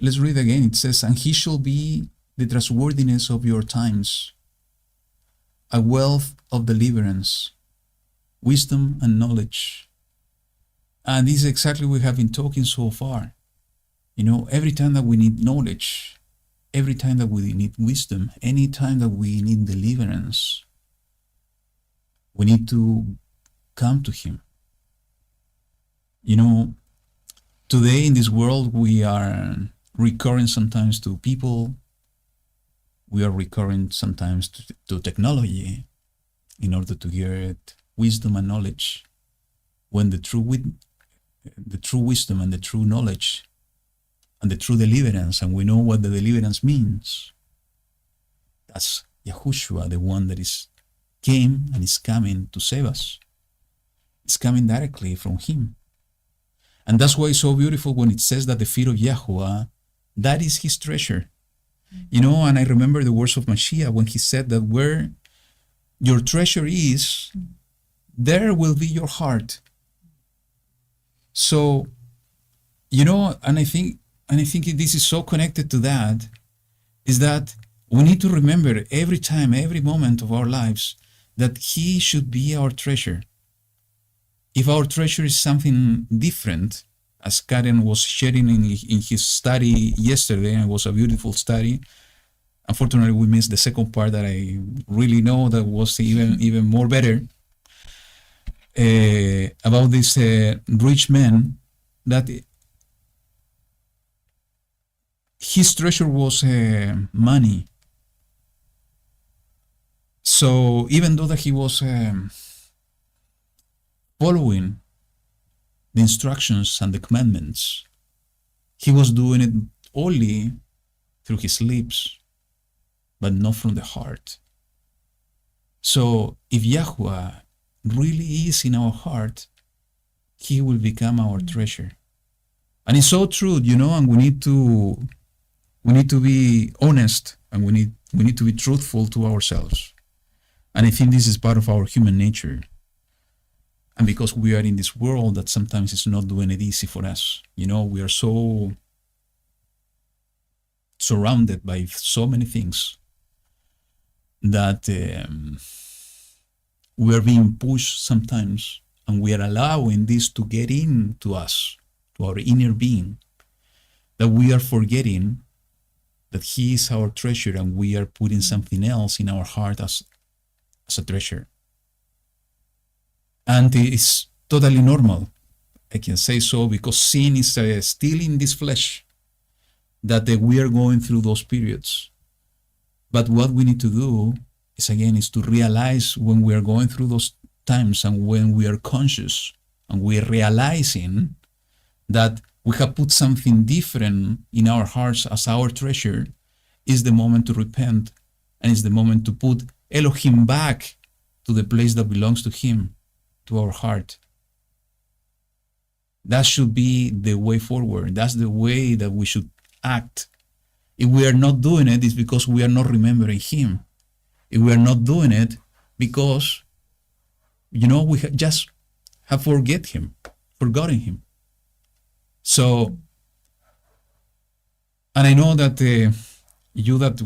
A: let's read again. It says, and he shall be the trustworthiness of your times, a wealth of deliverance, wisdom and knowledge. And this is exactly what we have been talking so far. Every time that we need knowledge, every time that we need wisdom, any time that we need deliverance, we need to come to him. Today in this world, we are recurring sometimes to people. We are recurring sometimes to technology in order to get wisdom and knowledge, when the true wisdom and the true knowledge and the true deliverance, and we know what the deliverance means, that's YaHuWaH, the one that came and is coming to save us. It's coming directly from him. And that's why it's so beautiful when it says that the feet of YaHuWaH, that is his treasure. And I remember the words of Mashiach when he said that where your treasure is, there will be your heart. So, and I think this is so connected to that, is that we need to remember every time, every moment of our lives, that he should be our treasure. If our treasure is something different, as Karen was sharing in his study yesterday, and it was a beautiful study. Unfortunately, we missed the second part that I really know that was even more better, about this rich man, that his treasure was money. So even though that he was following the instructions and the commandments, he was doing it only through his lips, but not from the heart. So if YaHuWaH really is in our heart, he will become our treasure. And it's so true, and we need to be honest, and we need to be truthful to ourselves. And I think this is part of our human nature. And because we are in this world that sometimes is not doing it easy for us. We are so surrounded by so many things that we are being pushed sometimes, and we are allowing this to get into us, to our inner being, that we are forgetting that he is our treasure, and we are putting something else in our heart as a treasure. And it's totally normal, I can say so, because sin is still in this flesh, that we are going through those periods. But what we need to do is to realize when we are going through those times, and when we are conscious and we are realizing that we have put something different in our hearts as our treasure, is the moment to repent, and it's the moment to put Elohim back to the place that belongs to him, to our heart. That should be the way forward. That's the way that we should act. If we are not doing it, it's because we are not remembering him. If we are not doing it because, we just have forgotten him. So, and I know that you that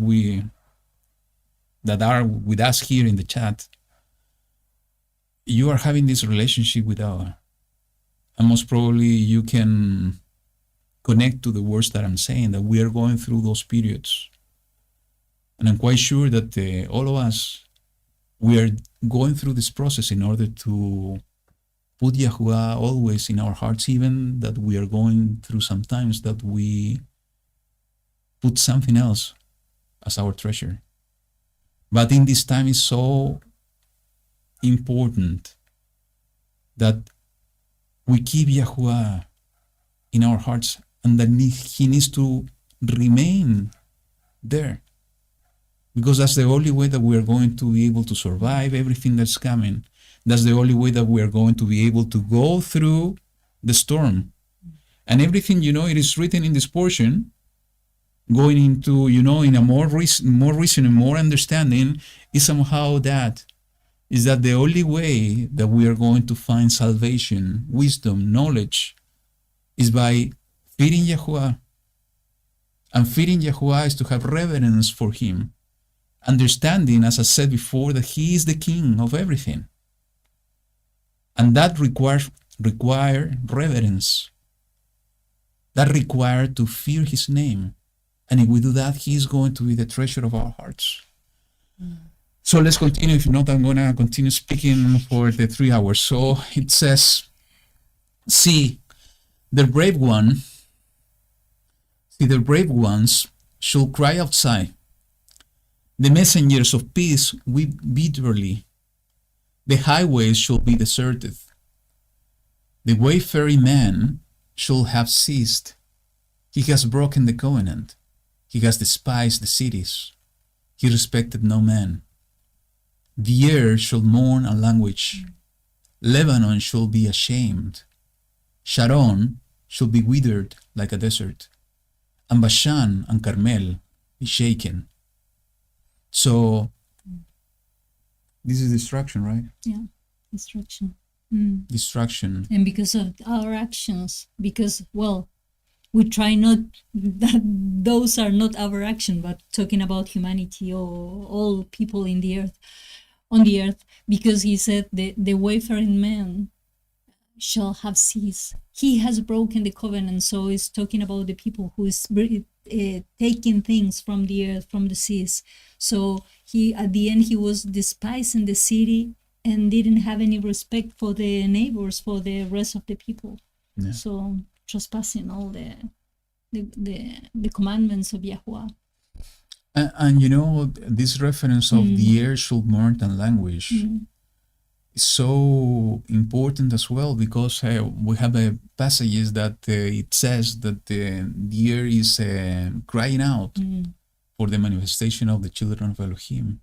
A: are with us here in the chat, you are having this relationship with Allah. And most probably you can connect to the words that I'm saying, that we are going through those periods. And I'm quite sure that all of us, we are going through this process in order to put YaHuWaH always in our hearts, even that we are going through sometimes that we put something else as our treasure. But in this time, it's so important that we keep YaHuWaH in our hearts, and that he needs to remain there, because that's the only way that we are going to be able to survive everything that's coming. That's the only way that we are going to be able to go through the storm. And everything, it is written in this portion, going into, in a more reason and more understanding, is somehow that the only way that we are going to find salvation, wisdom, knowledge, is by feeding YaHuWaH. And feeding YaHuWaH is to have reverence for him, understanding, as I said before, that he is the king of everything. And that require reverence. That require to fear his name. And if we do that, he is going to be the treasure of our hearts. So let's continue. If not, I'm going to continue speaking for the 3 hours. So it says, see, the brave ones should cry outside. The messengers of peace weep bitterly. The highways shall be deserted. The wayfaring man shall have ceased. He has broken the covenant. He has despised the cities. He respected no man. The air shall mourn and languish. Lebanon shall be ashamed. Sharon shall be withered like a desert. And Bashan and Carmel be shaken. So, this is destruction, right?
B: Yeah, destruction.
A: Destruction.
B: And because of our actions, because, we try not, that those are not our action, but talking about humanity or all people in the earth, on the earth, because he said the wayfaring man shall have ceased. He has broken the covenant, so it's talking about the people who is taking things from the earth, from the seas. So he, at the end, he was despising the city and didn't have any respect for the neighbors, for the rest of the people.
A: Yeah.
B: So trespassing all the commandments of YaHuWaH.
A: And this reference of the air should mourn and languish is so important as well, because we have passages that it says that the air is crying out for the manifestation of the children of Elohim,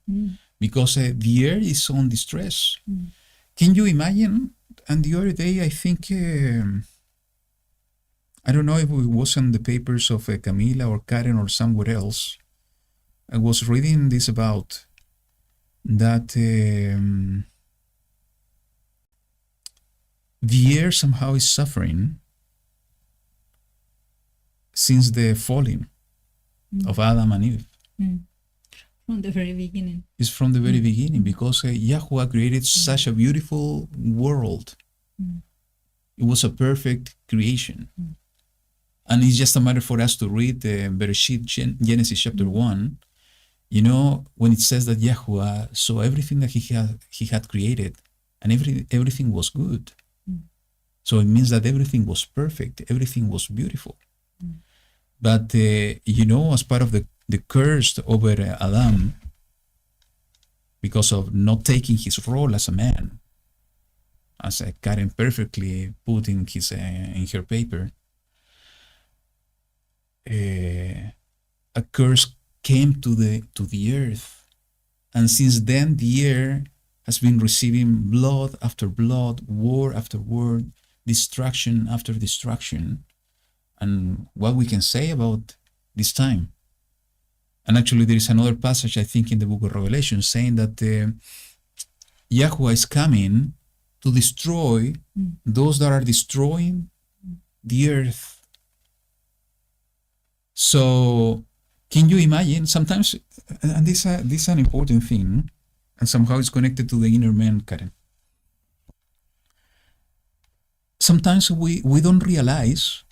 A: because the air is on distress. Can you imagine? And the other day, I think, I don't know if it was on the papers of Camila or Karen or somewhere else, I was reading this about that the air somehow is suffering since the falling of Adam and Eve.
B: From the very beginning.
A: It's from the very beginning, because YaHuWaH created such a beautiful world. It was a perfect creation. And it's just a matter for us to read Bereshit, Genesis chapter 1. When it says that YaHuWaH saw everything that he had created, and everything was good. So it means that everything was perfect, everything was beautiful. But as part of the curse over Adam, because of not taking his role as a man, as Karen perfectly put in her paper, a curse came to the earth, and since then the earth has been receiving blood after blood, war after war, destruction after destruction. And what we can say about this time? And actually, there is another passage, I think, in the book of Revelation saying that YaHuWaH is coming to destroy those that are destroying the earth. So, can you imagine? Sometimes, and this is an important thing, and somehow it's connected to the inner man, Karen. Sometimes we don't realize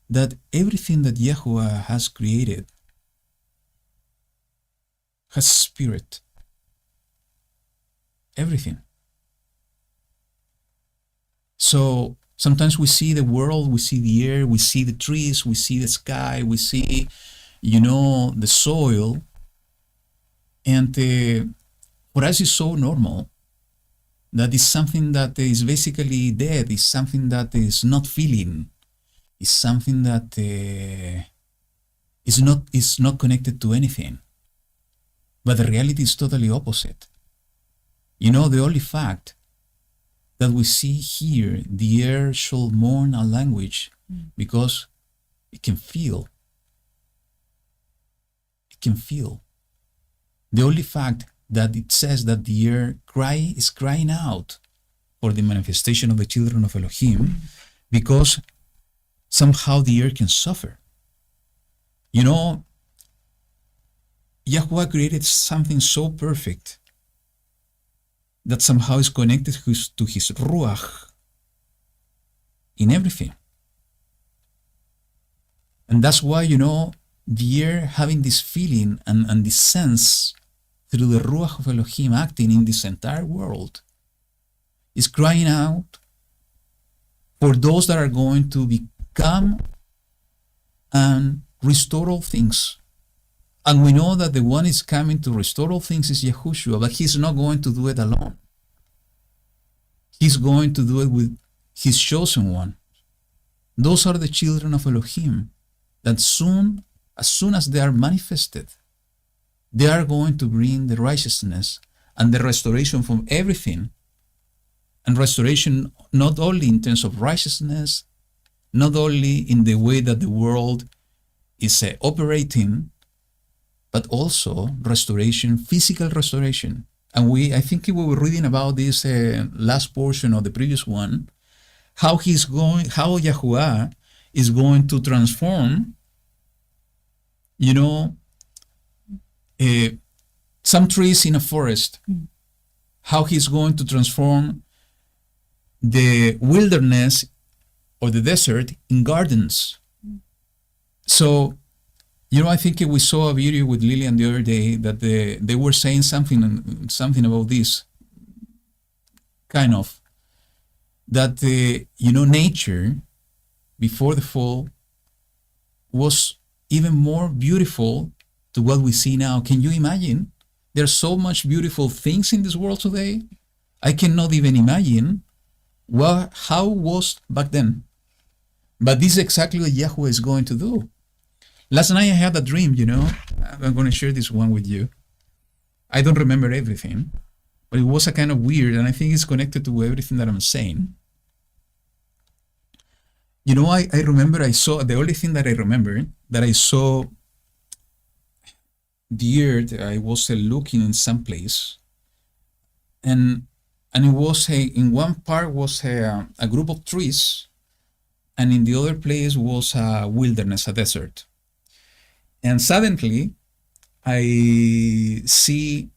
A: that everything that YaHuWaH has created has spirit. Everything. So sometimes we see the world, we see the air, we see the trees, we see the sky, we see, the soil. And for us it's so normal that is something that is basically dead, is something that is not feeling, is something that is not connected to anything. But the reality is totally opposite. The only fact that we see here, the air should mourn a language because it can feel. It can feel. The only fact that it says that the air is crying out for the manifestation of the children of Elohim because somehow the air can suffer. YaHuWaH created something so perfect that somehow is connected to his Ruach in everything. And that's why, the air having this feeling and this sense through the Ruach of Elohim acting in this entire world is crying out for those that are going to become and restore all things. And we know that the one is coming to restore all things is Yahushua, but he's not going to do it alone. He's going to do it with his chosen one. Those are the children of Elohim that as soon as they are manifested, they are going to bring the righteousness and the restoration from everything. And restoration not only in terms of righteousness, not only in the way that the world is operating, but also restoration, physical restoration. And I think we were reading about this last portion of the previous one, how YaHuWaH is going to transform, some trees in a forest, how he's going to transform the wilderness or the desert in gardens. So, I think we saw a video with Lillian the other day that they were saying something about this, kind of, that nature before the fall was even more beautiful to what we see now. Can you imagine? There's so much beautiful things in this world today. I cannot even imagine how was back then. But this is exactly what YaHuWaH is going to do. Last night I had a dream, I'm going to share this one with you. I don't remember everything, but it was a kind of weird, and I think it's connected to everything that I'm saying. I remember the only thing that I remember, that I saw the earth, I was looking in some place, and it was in one part was a group of trees, and in the other place was a wilderness, a desert. And suddenly, I see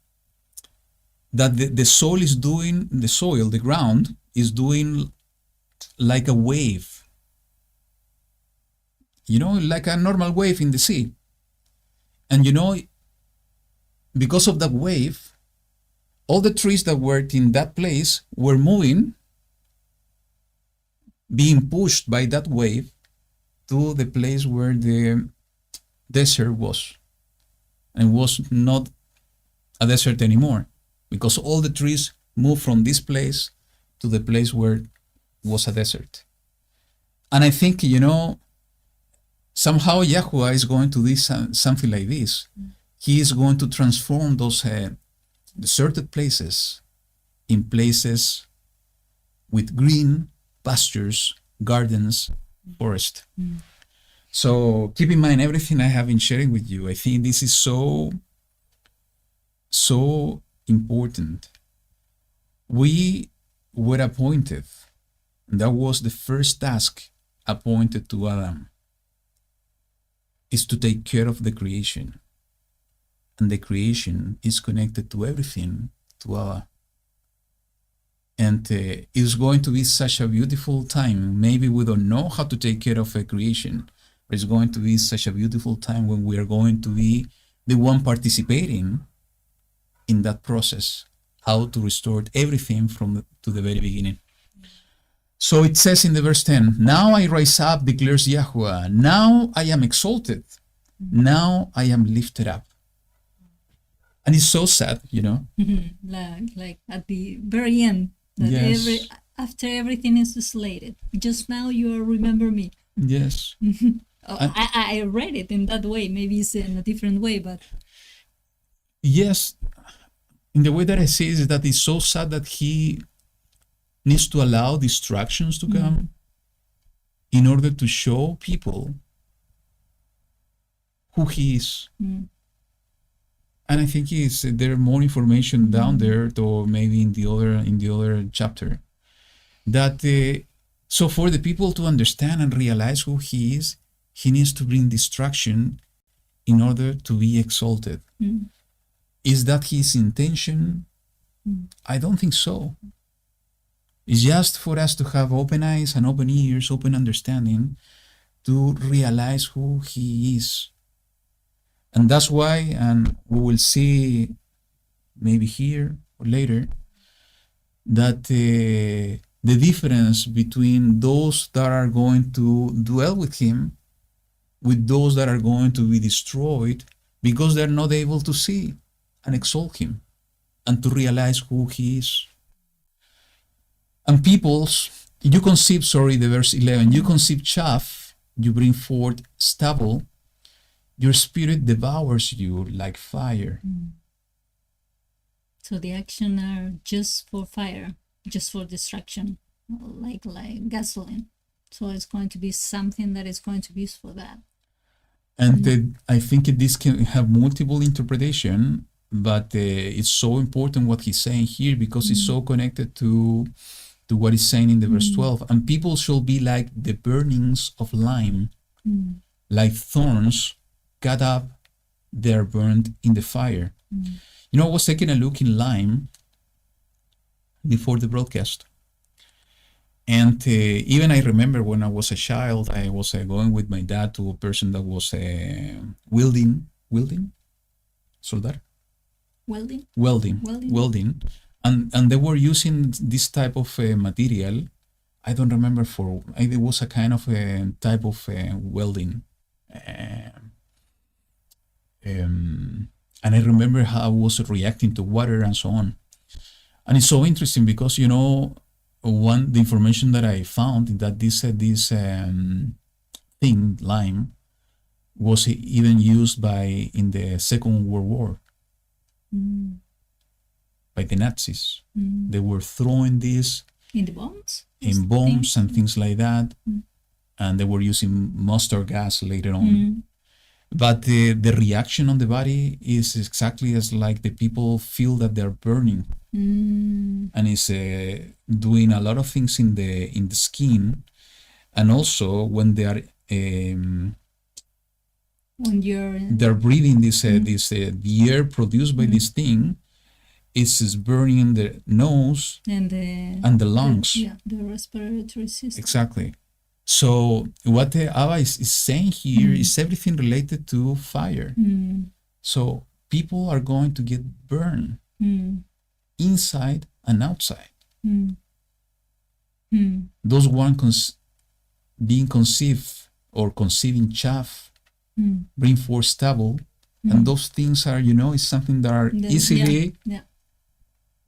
A: that the soil, the ground, is doing like a wave. Like a normal wave in the sea. And because of that wave, all the trees that were in that place were moving, being pushed by that wave to the place where the desert was, and was not a desert anymore, because all the trees moved from this place to the place where was a desert. And I think, somehow YaHuWaH is going to do something like this. He is going to transform those deserted places in places with green pastures, gardens, forest. So keep in mind everything I have been sharing with you. I think this is so important. We were appointed. That was the first task appointed to Adam, is to take care of the creation. And the creation is connected to everything, to Allah. And it's going to be such a beautiful time. Maybe we don't know how to take care of a creation, but it's going to be such a beautiful time when we are going to be the one participating in that process, how to restore everything to the very beginning. So it says in the verse 10, now I rise up, declares YaHuWaH. Now I am exalted. Now I am lifted up. And it's so sad,
B: like at the very end, that
A: Yes.
B: after everything is slated, just now you remember me.
A: Yes.
B: I read it in that way. Maybe it's in a different way, but
A: Yes. In the way that I see it is that it's so sad that he needs to allow distractions to come in order to show people who he is. And I think there more information down there, or maybe in the other chapter, that so for the people to understand and realize who he is, he needs to bring distraction in order to be exalted. Is that his intention? I don't think so. It's just for us to have open eyes and open ears, open understanding, to realize who he is. And that's why, and we will see maybe here or later, that the difference between those that are going to dwell with him, with those that are going to be destroyed, because they're not able to see and exalt him and to realize who he is. And peoples, you conceive, the verse 11, you conceive chaff, you bring forth stubble, your spirit devours you like fire.
B: So the action are just for fire, just for destruction, like gasoline. So it's going to be something that is going to be used for that.
A: And I think this can have multiple interpretation, but it's so important what he's saying here, because it's so connected to what he's saying in the verse 12. And people shall be like the burnings of lime, like thorns cut up, they're burned in the fire. I was taking a look in lime before the broadcast. And even I remember when I was a child, I was going with my dad to a person that was welding, soldar? Welding. And they were using this type of material. I don't remember it was a kind of type of welding. And I remember how I was reacting to water and so on. And it's so interesting because, the information that I found that this thing, lime, was even used in the Second World War by the Nazis. They were throwing this
B: in the bombs?
A: In bombs and things like that. And they were using mustard gas later on. But the reaction on the body is exactly as like the people feel that they're burning. And it's doing a lot of things in the skin. And also when they are they're breathing the air produced by this thing is burning the nose and the lungs.
B: The respiratory system.
A: Exactly. So what the Abba is saying here is everything related to fire. So people are going to get burned inside and outside. Those ones being conceived or conceiving chaff, bring forth stubble, and those things are, is something that are easily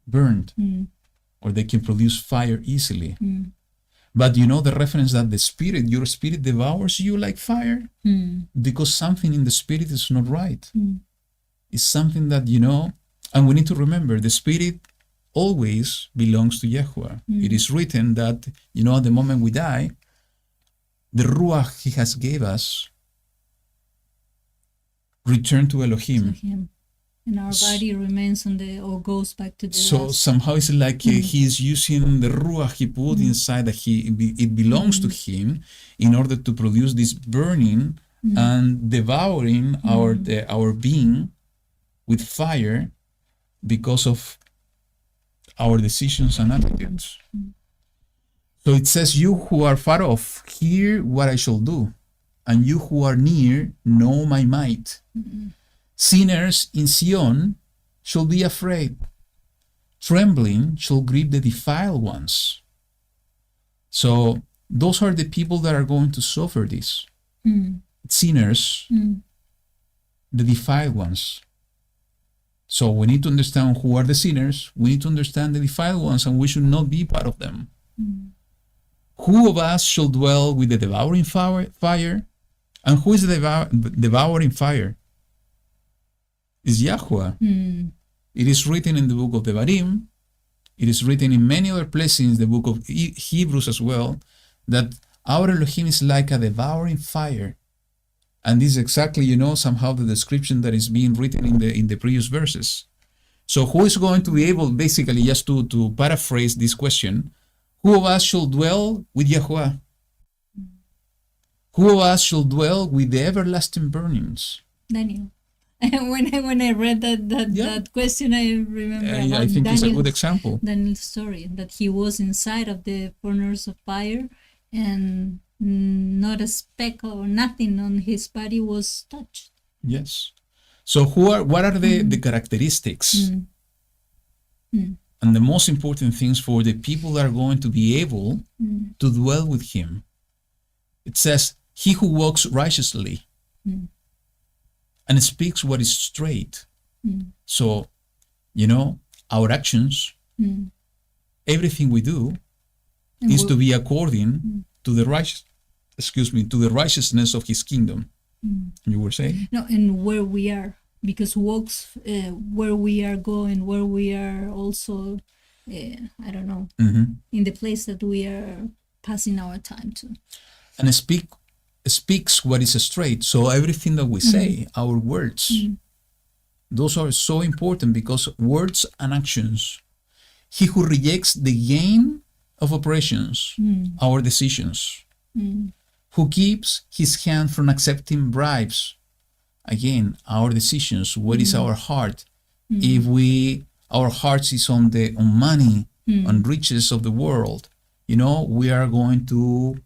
A: burned, or they can produce fire easily. But the reference that your spirit devours you like fire, because something in the spirit is not right. It's something that, and we need to remember the spirit always belongs to YaHuWaH. It is written that, at the moment we die, the Ruach he has gave us return to
B: to
A: Elohim.
B: him, and our body remains on the or goes back to the
A: So
B: last.
A: somehow it's like he's using the ruach he put inside that it belongs to him in order to produce this burning and devouring our being with fire because of our decisions and attitudes. So it says, you who are far off, hear what I shall do, and you who are near, know my might. Sinners in Zion shall be afraid. Trembling shall grip the defiled ones. So those are the people that are going to suffer this. Sinners, the defiled ones. So we need to understand who are the sinners. We need to understand the defiled ones, and we should not be part of them. Who of us shall dwell with the devouring fire? And who is the devouring fire? Is YaHuWaH. It is written in the book of Devarim. It is written in many other places in the book of Hebrews as well, that our Elohim is like a devouring fire. And this is exactly, somehow the description that is being written in the previous verses. So who is going to be able, basically, just to paraphrase this question, who of us shall dwell with YaHuWaH? Who of us shall dwell with the everlasting burnings?
B: Daniel. When I read that question, I remember about
A: I think it's a good example.
B: Daniel's story, that he was inside of the furnace of fire, and not a speck or nothing on his body was touched.
A: Yes. So what are the characteristics and the most important things for the people that are going to be able to dwell with him? It says, he who walks righteously and speaks what is straight. So, our actions, everything we do is to be according to the righteousness of his kingdom. You were saying?
B: No, and where we are, because walks where we are going, where we are also, I don't know, in the place that we are passing our time to.
A: And speaks what is straight. So everything that we say, our words, those are so important, because words and actions. He who rejects the gain of operations, our decisions, who keeps his hand from accepting bribes, again, our decisions. What is our heart? If our hearts is on money, on riches of the world, we are going to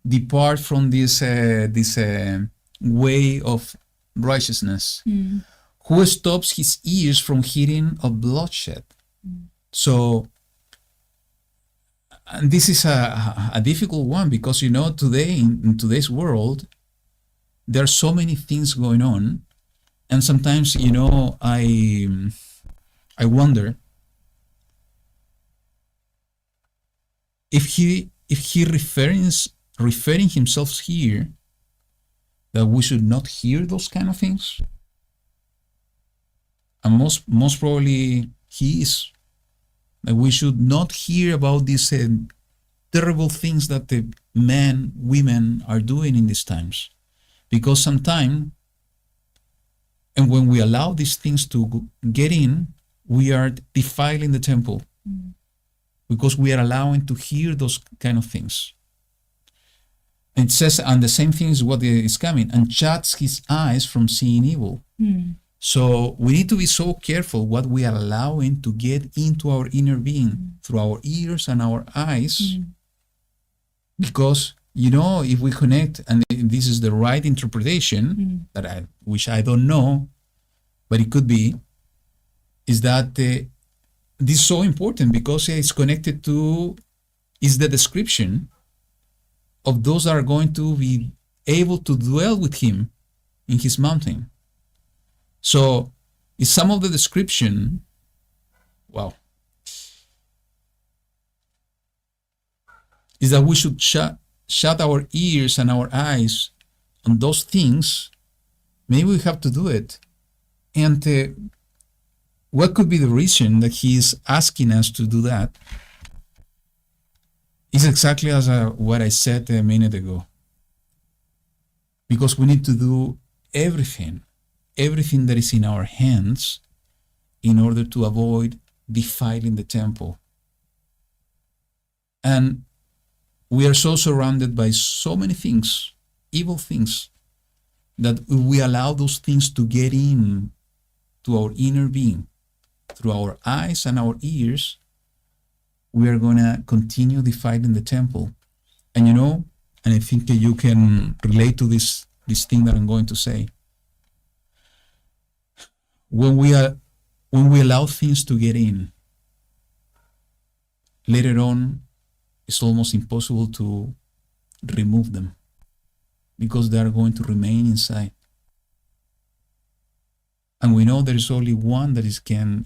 A: depart from this way of righteousness. Who stops his ears from hearing of bloodshed? So, and this is a difficult one, because today, in today's world, there are so many things going on, and sometimes I wonder if he referring himself here that we should not hear those kind of things, and most probably he is, that we should not hear about these terrible things that the men, women are doing in these times, because sometimes, and when we allow these things to get in, we are defiling the temple, because we are allowing to hear those kind of things. And it says, and the same thing is what is coming, and shuts his eyes from seeing evil. So we need to be so careful what we are allowing to get into our inner being through our ears and our eyes, because if we connect, and this is the right interpretation which I don't know, but it could be, is that this is so important, because it's connected to, is the description of those that are going to be able to dwell with him in his mountain. So is some of the description, is that we should shut our ears and our eyes on those things. Maybe we have to do it. And what could be the reason that he is asking us to do that? Is exactly as what I said a minute ago. Because we need to do everything everything that is in our hands in order to avoid defiling the temple. And we are so surrounded by so many things, evil things, that if we allow those things to get in to our inner being, through our eyes and our ears, we are going to continue defiling the temple. And you know, and I think that you can relate to this thing that I'm going to say. When we allow things to get in, later on, it's almost impossible to remove them because they are going to remain inside. And we know there is only one that can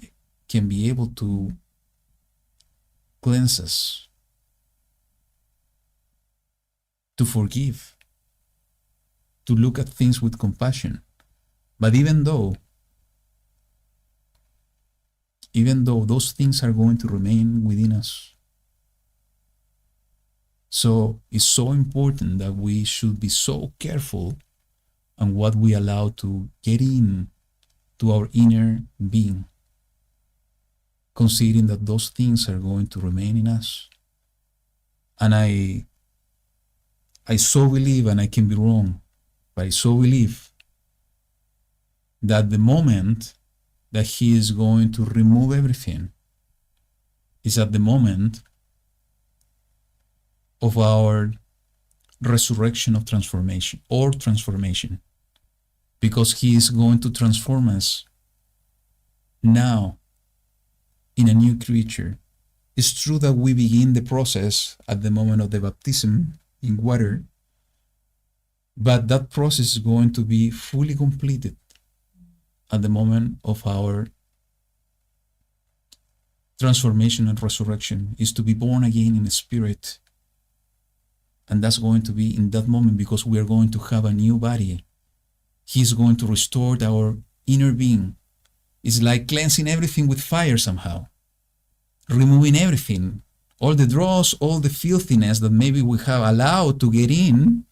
A: be able to cleanse us, to forgive, to look at things with compassion. But even though those things are going to remain within us, so it's so important that we should be so careful on what we allow to get in to our inner being, considering that those things are going to remain in us. And I so believe, and I can be wrong, but I so believe that the moment that He is going to remove everything is at the moment of our resurrection of transformation, because He is going to transform us now in a new creature. It's true that we begin the process at the moment of the baptism in water, but that process is going to be fully completed at the moment of our transformation and resurrection, is to be born again in the Spirit. And that's going to be in that moment, because we are going to have a new body. He's going to restore our inner being. It's like cleansing everything with fire somehow, removing everything, all the dross, all the filthiness that maybe we have allowed to get in.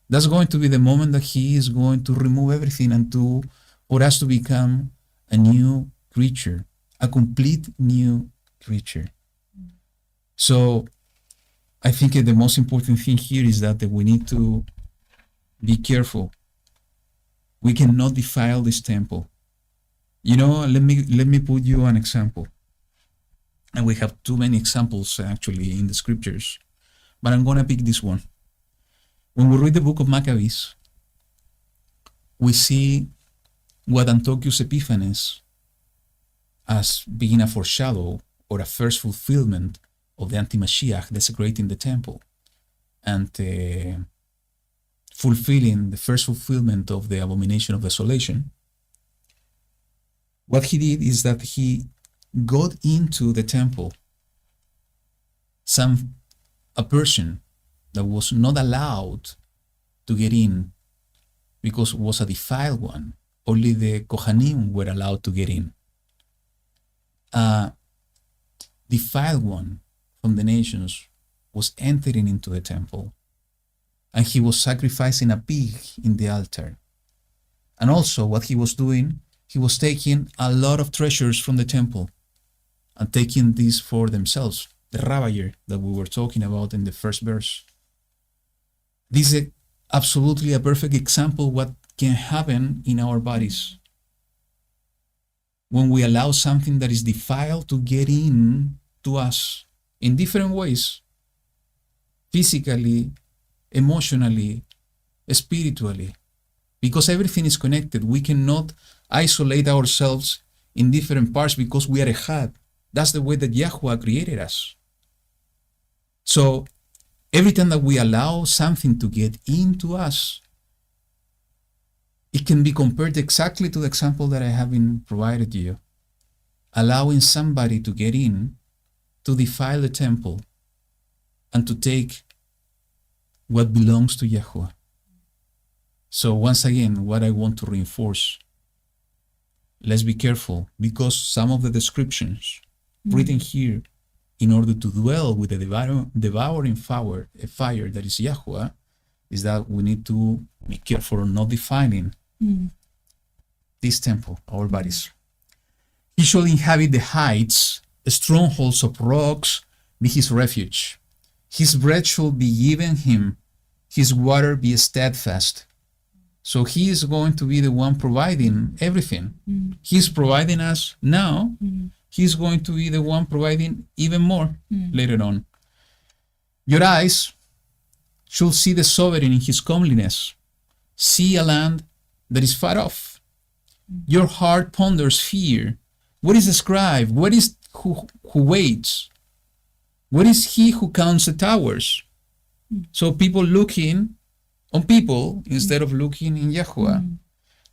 A: That's going to be the moment that He is going to remove everything and for us to become a new creature, a complete new creature. So I think the most important thing here is that we need to be careful. We cannot defile this temple. You know, let me put you an example. And we have too many examples actually in the scriptures, but I'm going to pick this one. When we read the book of Maccabees, we see what Antiochus Epiphanes as being a foreshadow or a first fulfillment of the anti-Mashiach desecrating the temple and fulfilling the first fulfillment of the abomination of desolation. What he did is that he got into the temple a person that was not allowed to get in because it was a defiled one. Only the Kohanim were allowed to get in. A defiled one from the nations was entering into the temple, and he was sacrificing a pig in the altar. And also what he was doing, he was taking a lot of treasures from the temple and taking these for themselves, the Ravager that we were talking about in the first verse. This is absolutely a perfect example what can happen in our bodies when we allow something that is defiled to get in to us in different ways, physically, emotionally, spiritually, because everything is connected. We cannot isolate ourselves in different parts because we are echad. That's the way that YaHuWaH created us. So every time that we allow something to get into us, it can be compared exactly to the example that I have been provided you. Allowing somebody to get in, to defile the temple, and to take what belongs to YaHuWaH. So once again, what I want to reinforce, let's be careful, because some of the descriptions written here in order to dwell with the devouring fire that is YaHuWaH, is that we need to be careful of not defiling this temple, our bodies. He shall inhabit the heights, strongholds of rocks be his refuge. His bread shall be given him, his water be steadfast. So he is going to be the one providing everything. He's providing us now. He's going to be the one providing even more later on. Your eyes shall see the sovereign in his comeliness. See a land that is far off. Your heart ponders fear. What is the scribe? What is who waits? What is he who counts the towers? So people looking on people instead of looking in YaHuWaH.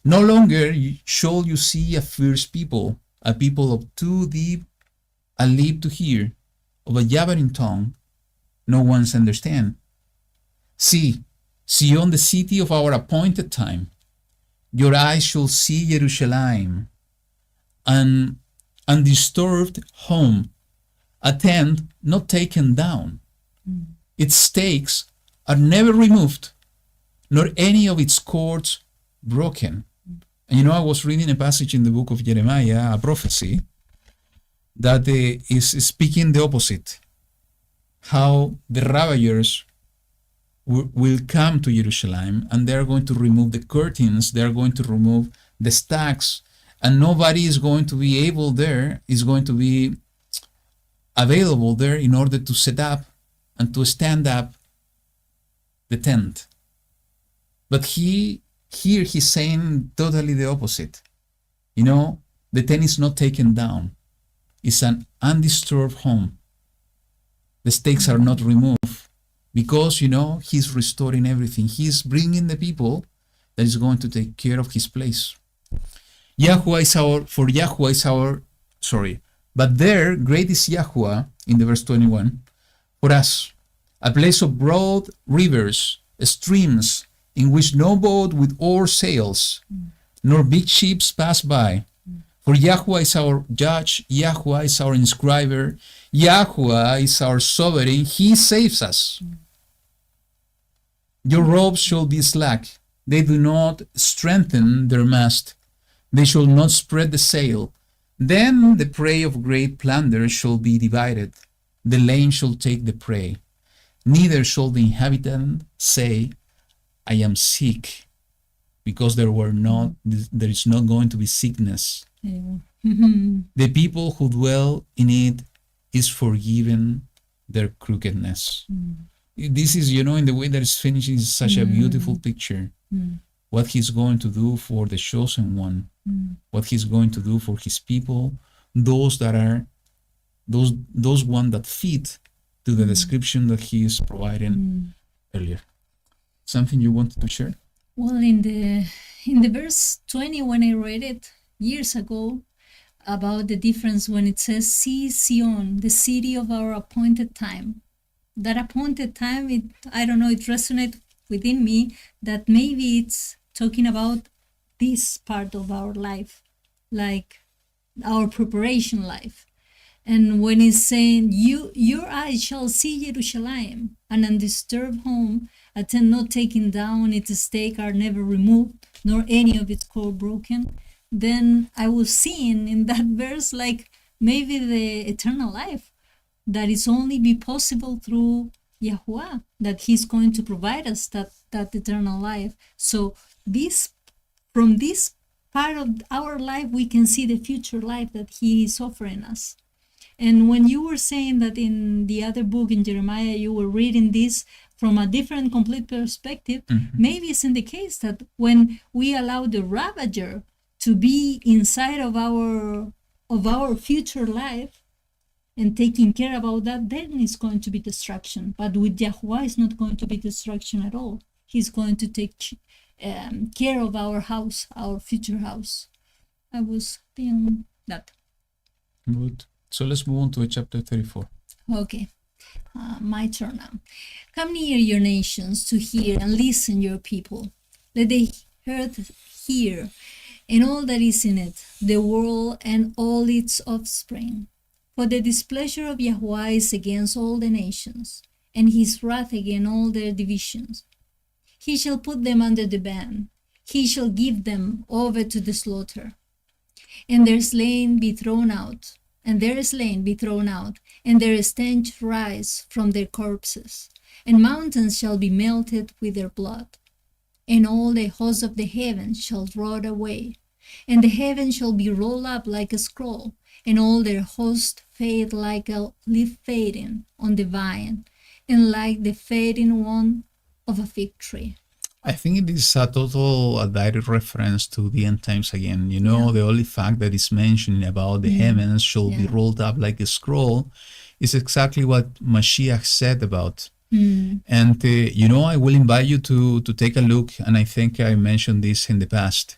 A: No longer shall you see a fierce people, a people of too deep a lip to hear, of a jabbering tongue, no one's understand. See, Sion, the city of our appointed time. Your eyes shall see Jerusalem, an undisturbed home, a tent not taken down. Its stakes are never removed, nor any of its cords broken. And you know, I was reading a passage in the book of Jeremiah, a prophecy, that is speaking the opposite. How the ravagers will come to Jerusalem and they're going to remove the curtains, they're going to remove the stacks, and nobody is going to be able there, is going to be available there in order to set up and to stand up the tent. But here he's saying totally the opposite. You know, the tent is not taken down. It's an undisturbed home. The stakes are not removed because, you know, he's restoring everything. He's bringing the people that is going to take care of his place. YaHuWaH is our, but there great is YaHuWaH in the verse 21 for us, a place of broad rivers, streams in which no boat with oars sails, nor big ships pass by. For YaHuWaH is our judge, YaHuWaH is our inscriber, YaHuWaH is our sovereign, he saves us. Your ropes shall be slack, they do not strengthen their mast, they shall not spread the sail. Then the prey of great plunder shall be divided, the lame shall take the prey. Neither shall the inhabitant say, I am sick, because there is not going to be sickness. The people who dwell in it is forgiven their crookedness. This is, you know, in the way that it's finishing, is such a beautiful picture. What he's going to do for the chosen one, what he's going to do for his people, those that are, those one that fit to the description that he is providing earlier. Something you wanted to share?
B: Well, in the verse 20, when I read it years ago, about the difference when it says, see Sion, the city of our appointed time. That appointed time, I don't know, it resonated within me that maybe it's talking about this part of our life, like our preparation life. And when it's saying, your eyes shall see Jerusalem, an undisturbed home, a tent not taken down, its stake are never removed, nor any of its cord broken, then I was seeing in that verse like maybe the eternal life that is only be possible through YaHuWaH, that he's going to provide us that eternal life. So from this part of our life, we can see the future life that he is offering us. And when you were saying that in the other book in Jeremiah, you were reading this from a different, complete perspective, maybe it's in the case that when we allow the ravager to be inside of our future life and taking care about that, then it's going to be destruction. But with YaHuWaH, it's not going to be destruction at all. He's going to take care of our house, our future house. I was thinking that.
A: Good. So let's move on to chapter 34.
B: Okay. My turn now. Come near, your nations, to hear, and listen, your people. Let the earth hear, and all that is in it, the world and all its offspring. For the displeasure of YaHuWaH is against all the nations, and his wrath against all their divisions. He shall put them under the ban. he shall give them over to the slaughter, and their slain be thrown out, and their slain be thrown out, and their stench rise from their corpses, and mountains shall be melted with their blood, and all the hosts of the heavens shall rot away, and the heavens shall be rolled up like a scroll, and all their host fade like a leaf fading on the vine, and like the fading one of a fig tree.
A: I think it is a direct reference to the end times again. You know, the only fact that is mentioned about the heavens shall be rolled up like a scroll is exactly what Mashiach said about. And, you know, I will invite you to take a look, and I think I mentioned this in the past,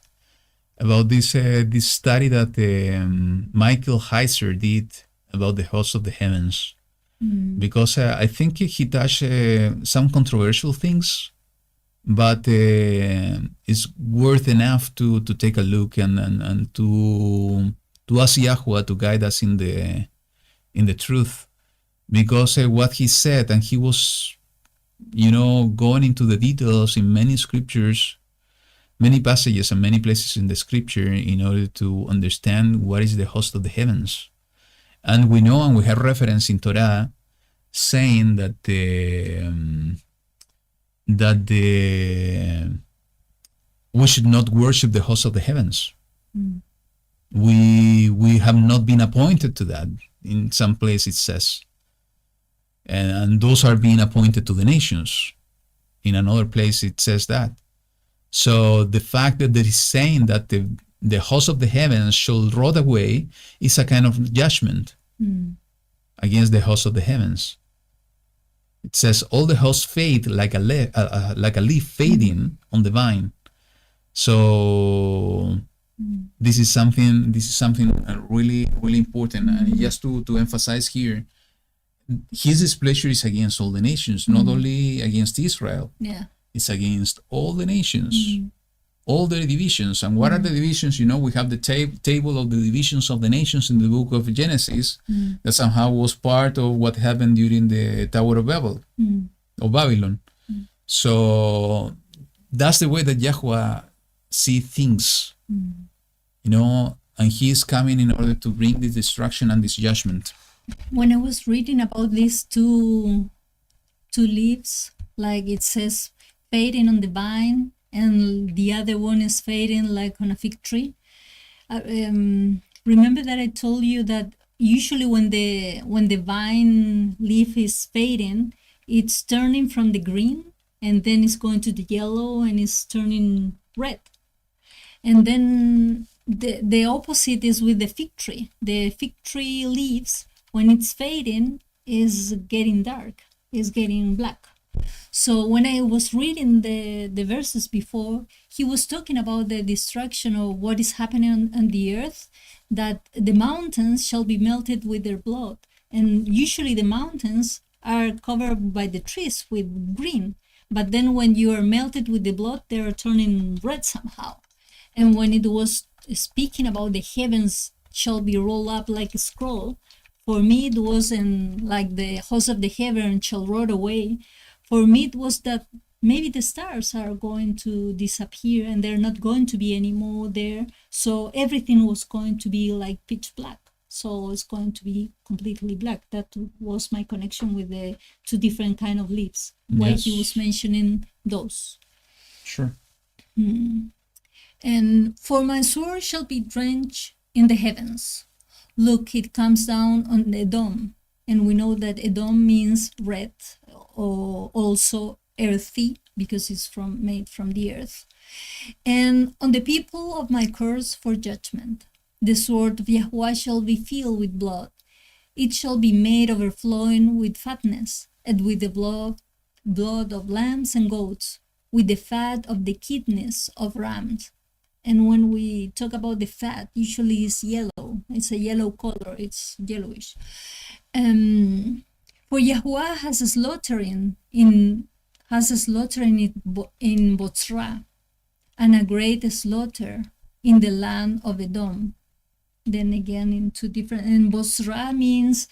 A: about this study that Michael Heiser did about the hosts of the heavens. Because I think he touched some controversial things, but it's worth enough to take a look and to ask YaHuWaH to guide us in the truth, because what he said, and he was, you know, going into the details in many scriptures, many passages and many places in the scripture in order to understand what is the host of the heavens. And we know, and we have reference in Torah saying that we should not worship the host of the heavens. We have not been appointed to that. In some place it says, and those are being appointed to the nations. In another place it says that. So the fact that there is saying that the host of the heavens shall rot away is a kind of judgment against the host of the heavens. It says all the hosts fade like a leaf fading on the vine. So this is something really, really important. And just to emphasize here, his displeasure is against all the nations, not only against Israel. It's against all the nations, all the divisions. And what are the divisions? You know, we have the table of the divisions of the nations in the book of Genesis that somehow was part of what happened during the Tower of Babel, of Babylon. So that's the way that YaHuWaH sees things, you know, and he is coming in order to bring this destruction and this judgment.
B: When I was reading about these two leaves, like it says, fading on the vine, and the other one is fading like on a fig tree. Remember that I told you that usually when the vine leaf is fading, it's turning from the green, and then it's going to the yellow, and it's turning red. And then the opposite is with the fig tree. The fig tree leaves, when it's fading, is getting dark, is getting black. So when I was reading the verses before, he was talking about the destruction of what is happening on the earth, that the mountains shall be melted with their blood. And usually the mountains are covered by the trees with green. But then when you are melted with the blood, they are turning red somehow. And when it was speaking about the heavens shall be rolled up like a scroll, for me it wasn't like the host of the heaven shall rot away. For me, it was that maybe the stars are going to disappear and they're not going to be anymore there. So everything was going to be like pitch black. So it's going to be completely black. That was my connection with the two different kind of leaves. Why he was mentioning those.
A: Sure.
B: And for my sword shall be drenched in the heavens. Look, it comes down on Edom. And we know that Edom means red, or also earthy, because it's made from the earth. And on the people of my curse for judgment, the sword of YaHuWaH shall be filled with blood. It shall be made overflowing with fatness, and with the blood of lambs and goats, with the fat of the kidneys of rams. And when we talk about the fat, usually it's yellow. It's a yellow color. It's yellowish. For YaHuWaH has a slaughtering in Botzra, and a great slaughter in the land of Edom. Then again, in two different. And Botzra means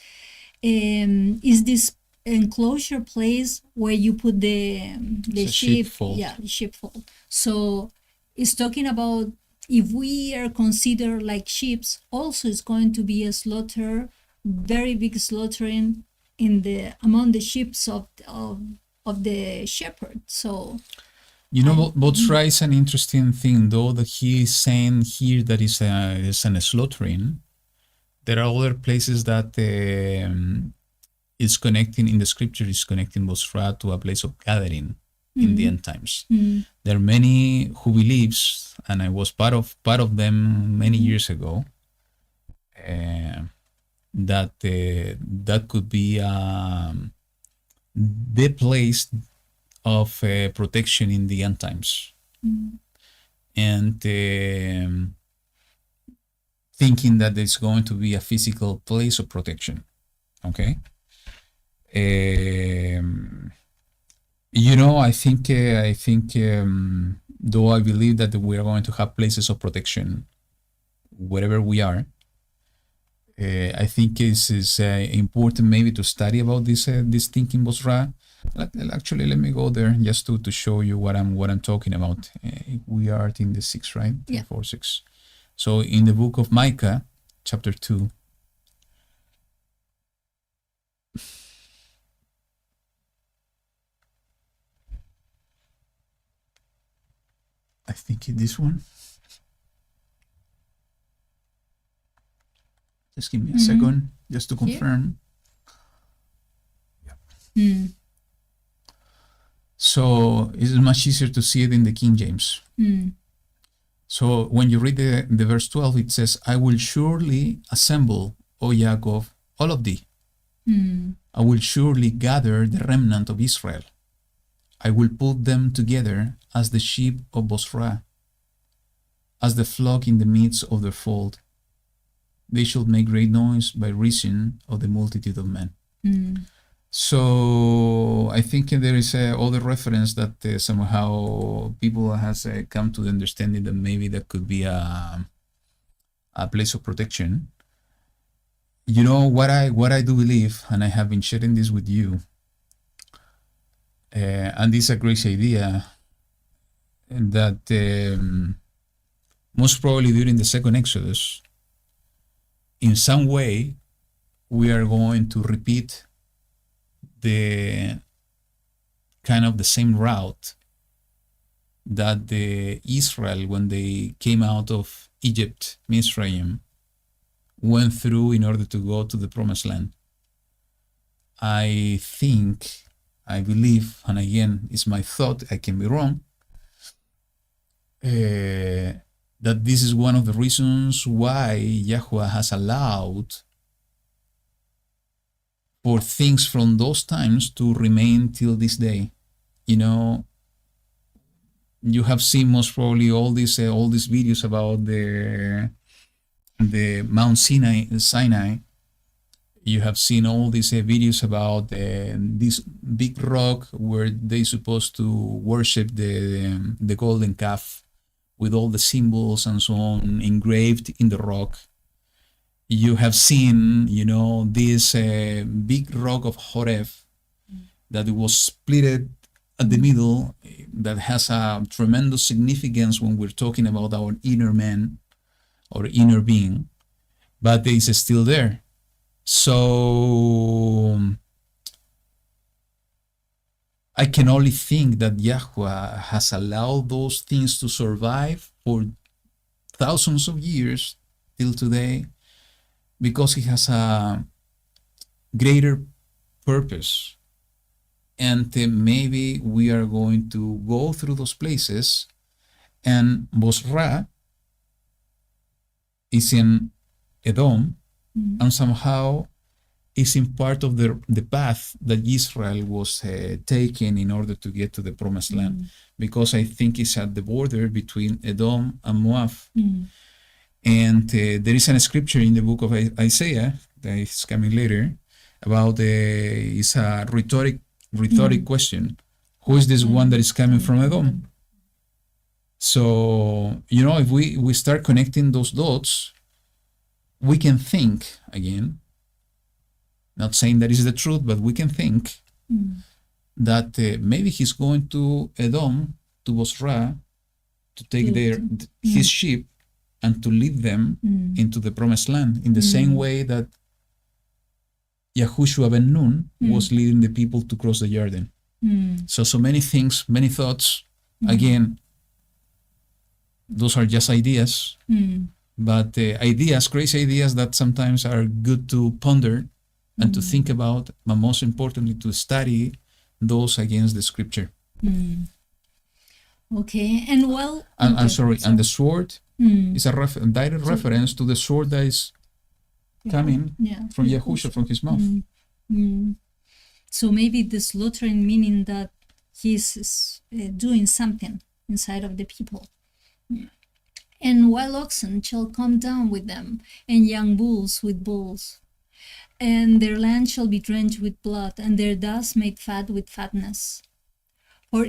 B: is this enclosure place where you put the sheepfold. Yeah, the sheepfold. So it's talking about if we are considered like sheep, also it's going to be a slaughter, very big slaughtering in the among the sheep of the shepherd. So
A: You know, Botzra is an interesting thing, though, that he is saying here that is an slaughtering. There are other places that is connecting in the scripture, is connecting Botzra to a place of gathering in the end times. There are many who believes, and I was part of them many years ago, that that could be the place of protection in the end times. And thinking that there's going to be a physical place of protection. Okay. You know, I think though I believe that we are going to have places of protection wherever we are, I think it is important maybe to study about this thinking Bosra. Actually, let me go there just to show you what I'm talking about. We are in the 6, right?
B: Yeah.
A: 4, 6. So in the book of Micah, chapter 2. I think it's this one. Just give me a second, just to confirm. Yeah. So it's much easier to see it in the King James. So when you read the verse 12, it says, I will surely assemble, O Yaakov, all of thee. I will surely gather the remnant of Israel. I will put them together as the sheep of Bosra, as the flock in the midst of their fold. They shall make great noise by reason of the multitude of men. So I think there is other reference that somehow people has come to the understanding that maybe that could be a place of protection. You know what I do believe, and I have been sharing this with you, and this is a great idea, that most probably during the second Exodus, in some way, we are going to repeat the kind of the same route that the Israel, when they came out of Egypt, Mizraim, went through in order to go to the promised land. I believe, and again, it's my thought, I can be wrong, that this is one of the reasons why YaHuWaH has allowed for things from those times to remain till this day. You know, you have seen most probably all these videos about the Mount Sinai. You have seen all these videos about this big rock where they supposed to worship the golden calf, with all the symbols and so on engraved in the rock. You have seen, you know, this big rock of Horeb that it was split at the middle, that has a tremendous significance when we're talking about our inner man or inner being, but it is still there. So I can only think that YaHuWaH has allowed those things to survive for thousands of years till today, because he has a greater purpose. And maybe we are going to go through those places, and Bosra is in Edom, and somehow is in part of the path that Israel was taking in order to get to the promised land, because I think it's at the border between Edom and Moab. And there is a scripture in the book of Isaiah that is coming later about it's a rhetoric question. Who is this one that is coming from Edom? So, you know, if we start connecting those dots, we can think again, not saying that is the truth, but we can think that maybe he's going to Edom, to Bosra, to take his sheep and to lead them into the promised land in the same way that Yahushua ben Nun was leading the people to cross the Jordan. So many things, many thoughts. Again, those are just ideas, but ideas, crazy ideas that sometimes are good to ponder and to think about, but most importantly, to study those against the scripture.
B: Okay, and well...
A: I'm sorry, and the sword is a direct reference to the sword that is coming from Yahushua, from his mouth.
B: So maybe the slaughtering meaning that he's doing something inside of the people. And wild oxen shall come down with them, and young bulls with bulls. And their land shall be drenched with blood, and their dust made fat with fatness. For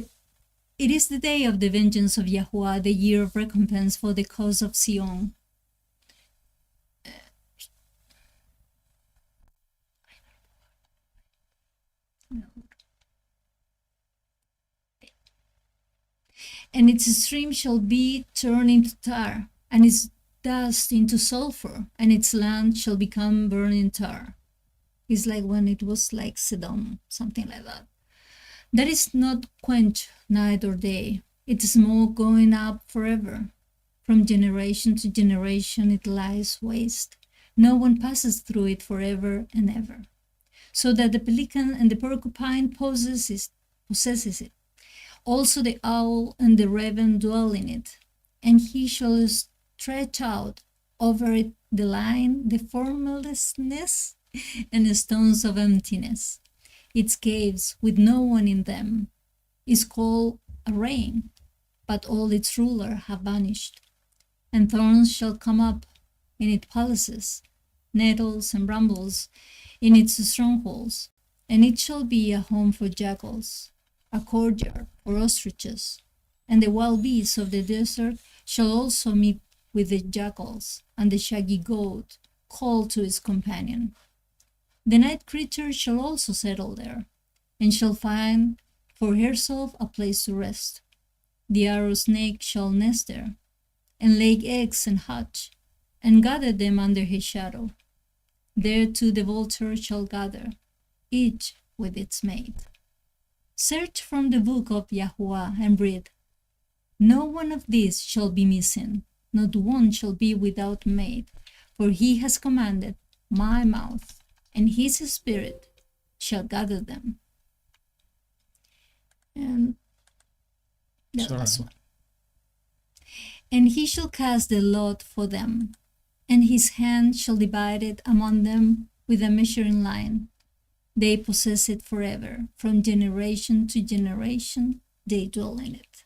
B: it is the day of the vengeance of YaHuWaH, the year of recompense for the cause of Sion. And its stream shall be turned into tar, and its dust into sulfur, and its land shall become burning tar. It's like when it was like Sodom, something like that. That is not quenched night or day. It is smoke going up forever. From generation to generation it lies waste. No one passes through it forever and ever. So that the pelican and the porcupine possesses it. Also the owl and the raven dwell in it. And he shall stretch out over it the line, the formlessness, and the stones of emptiness. Its caves, with no one in them, is called a rain, but all its rulers have vanished. And thorns shall come up in its palaces, nettles and brambles in its strongholds, and it shall be a home for jackals, a courtyard for ostriches, and the wild beasts of the desert shall also meet with the jackals, and the shaggy goat call to its companion. The night creature shall also settle there, and shall find for herself a place to rest. The arrow snake shall nest there, and lay eggs and hatch, and gather them under his shadow. There too the vulture shall gather, each with its mate. Search from the book of YaHuWaH and read. No one of these shall be missing, not one shall be without mate, for he has commanded my mouth, and his spirit shall gather them. And the last one. And he shall cast the lot for them, and his hand shall divide it among them with a measuring line. They possess it forever. From generation to generation, they dwell in it.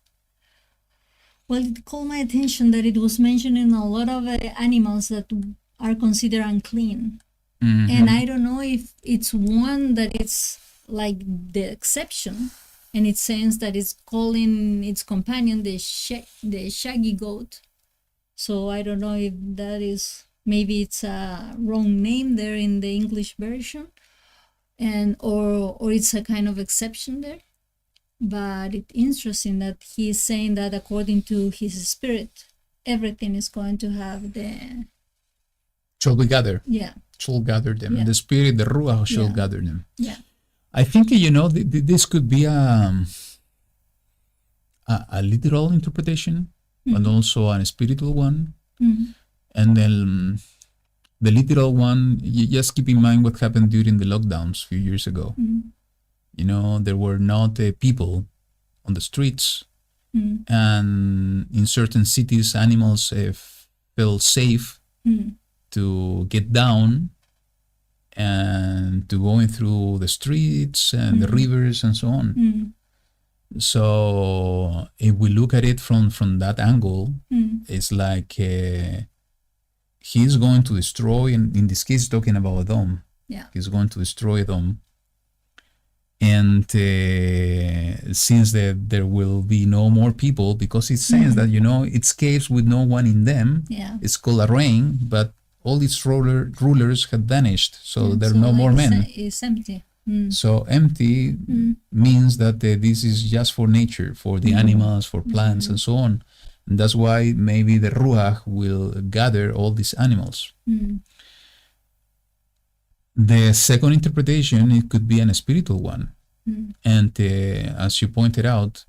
B: Well, it called my attention that it was mentioning a lot of animals that are considered unclean. And I don't know if it's one that it's like the exception, and it says that it's calling its companion the shaggy goat. So I don't know if that is, maybe it's a wrong name there in the English version, and or it's a kind of exception there. But it's interesting that he's saying that according to his spirit, everything is going to have the...
A: Shall we gather?
B: Yeah.
A: Shall gather them. Yeah. The spirit, the Ruach shall gather them.
B: Yeah.
A: I think, this could be a literal interpretation, and also a spiritual one. And then the literal one, you just keep in mind what happened during the lockdowns a few years ago. There were not people on the streets, and in certain cities, animals felt safe to get down and to going through the streets and the rivers and so on. So if we look at it from that angle, it's like he's going to destroy, and in this case talking about Edom, he's going to destroy Edom. And since there will be no more people, because it says that, it's caves with no one in them, it's called a rain, but all its rulers have vanished, so there are no more men.
B: It's empty.
A: So empty means that this is just for nature, for the animals, for plants, and so on. And that's why maybe the Ruach will gather all these animals. The second interpretation, it could be an spiritual one. And as you pointed out,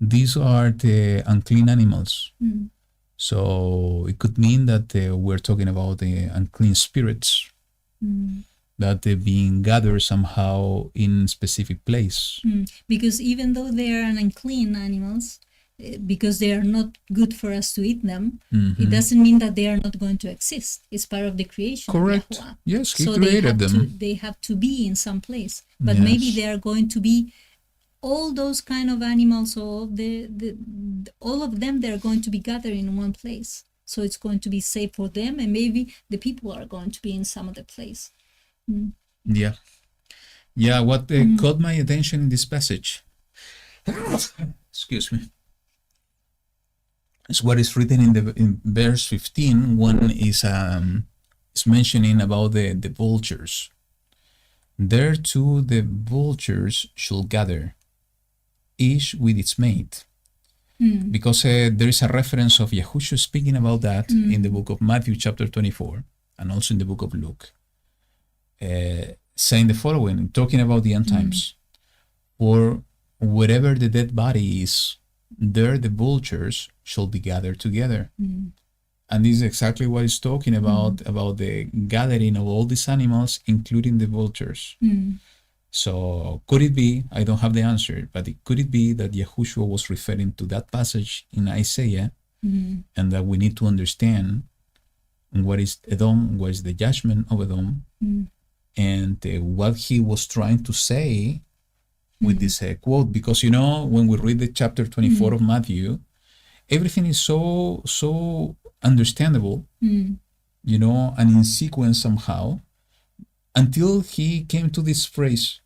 A: these are the unclean animals. So it could mean that we're talking about the unclean spirits that they're being gathered somehow in specific place.
B: Because even though they are unclean animals, because they are not good for us to eat them, it doesn't mean that they are not going to exist. It's part of the creation.
A: Correct.
B: Of YaHuWaH.
A: Yes, he
B: So
A: created them.
B: they have to be in some place. But maybe they are going to be all those kind of animals, or all of them, they're going to be gathered in one place. So it's going to be safe for them, and maybe the people are going to be in some other place.
A: Yeah. Yeah, what caught my attention in this passage, excuse me, is what is written in verse 15. One is mentioning about the vultures. There too the vultures shall gather, each with its mate. Because there is a reference of Yahushua speaking about that in the book of Matthew chapter 24, and also in the book of Luke, saying the following, talking about the end times. For wherever the dead body is, there the vultures shall be gathered together. And this is exactly what it's talking about the gathering of all these animals, including the vultures. So could it be, I don't have the answer, but could it be that Yahushua was referring to that passage in Isaiah, and that we need to understand what is Edom, what is the judgment of Edom, and what he was trying to say with this quote? Because, you know, when we read the chapter 24 of Matthew, everything is so understandable, you know, and in sequence somehow, until he came to this phrase.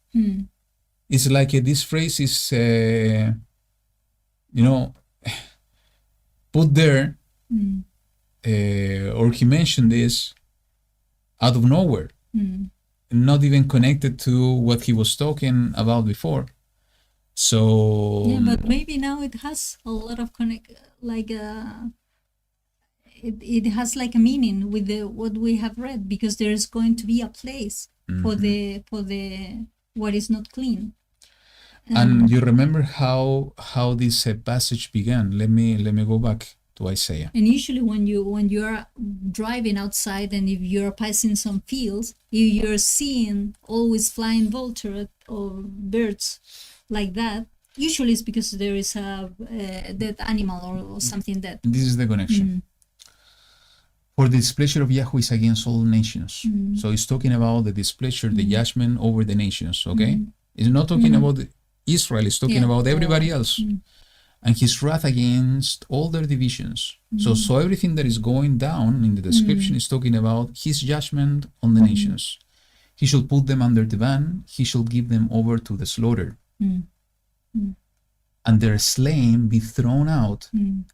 A: It's like this phrase is, you know, put there, or he mentioned this out of nowhere, not even connected to what he was talking about before. So
B: yeah, but maybe now it has a lot of it has like a meaning with what we have read, because there is going to be a place for the what is not clean.
A: And you remember how this passage began? Let me go back to Isaiah.
B: And usually when you are driving outside, and if you're passing some fields, if you're seeing always flying vulture or birds like that, usually it's because there is a dead animal or something dead.
A: This is the connection. For the displeasure of Yahweh is against all nations. So it's talking about the displeasure, the judgment over the nations, okay? It's not talking about Israel, it's talking about everybody else. And his wrath against all their divisions. So everything that is going down in the description is talking about his judgment on the nations. He shall put them under the ban, he shall give them over to the slaughter. And their slain be thrown out,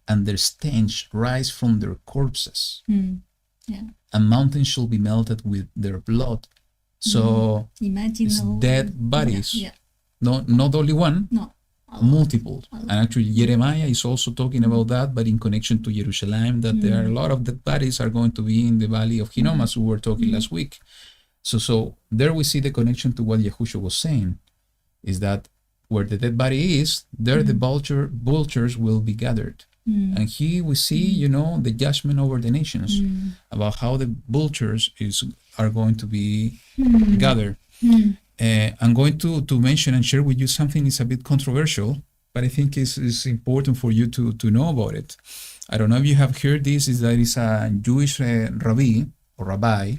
A: and their stench rise from their corpses. And mountains shall be melted with their blood. So
B: imagine
A: it's dead bodies.
B: Yeah.
A: Not only one,
B: No.
A: multiple. And actually Jeremiah is also talking about that, but in connection to Jerusalem, that there are a lot of dead bodies are going to be in the valley of Hinnom, as we were talking last week. So there we see the connection to what Yahushua was saying, is that where the dead body is, there the vultures will be gathered. And here we see, you know, the judgment over the nations, about how the vultures are going to be gathered. I'm going to mention and share with you something that's a bit controversial, but I think is important for you to know about it. I don't know if you have heard this, is that it's a Jewish rabbi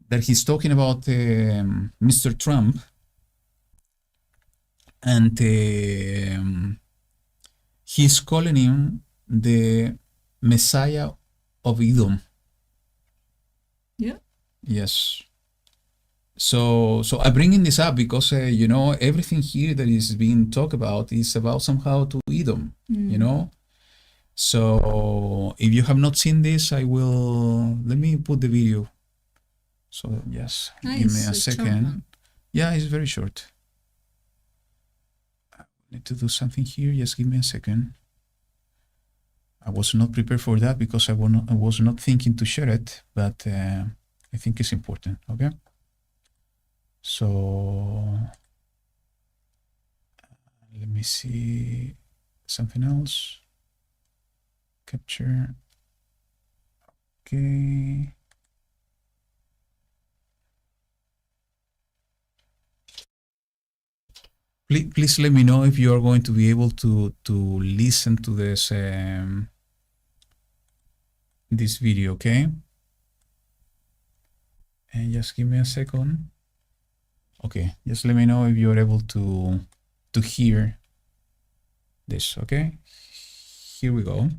A: that he's talking about Mr. Trump, and he's calling him the Messiah of Edom.
B: Yeah.
A: Yes. So I'm bringing this up because, you know, everything here that is being talked about is about somehow to Edom, you know? So if you have not seen this, let me put the video. So yes, give me a second. Yeah, it's very short. I need to do something here. Just give me a second. I was not prepared for that because I was not thinking to share it, but I think it's important. Okay. So let me see something else. Capture. Okay. Please let me know if you are going to be able to listen to this video, okay? And just give me a second. Okay, just let me know if you're able to hear this, okay? Here we go.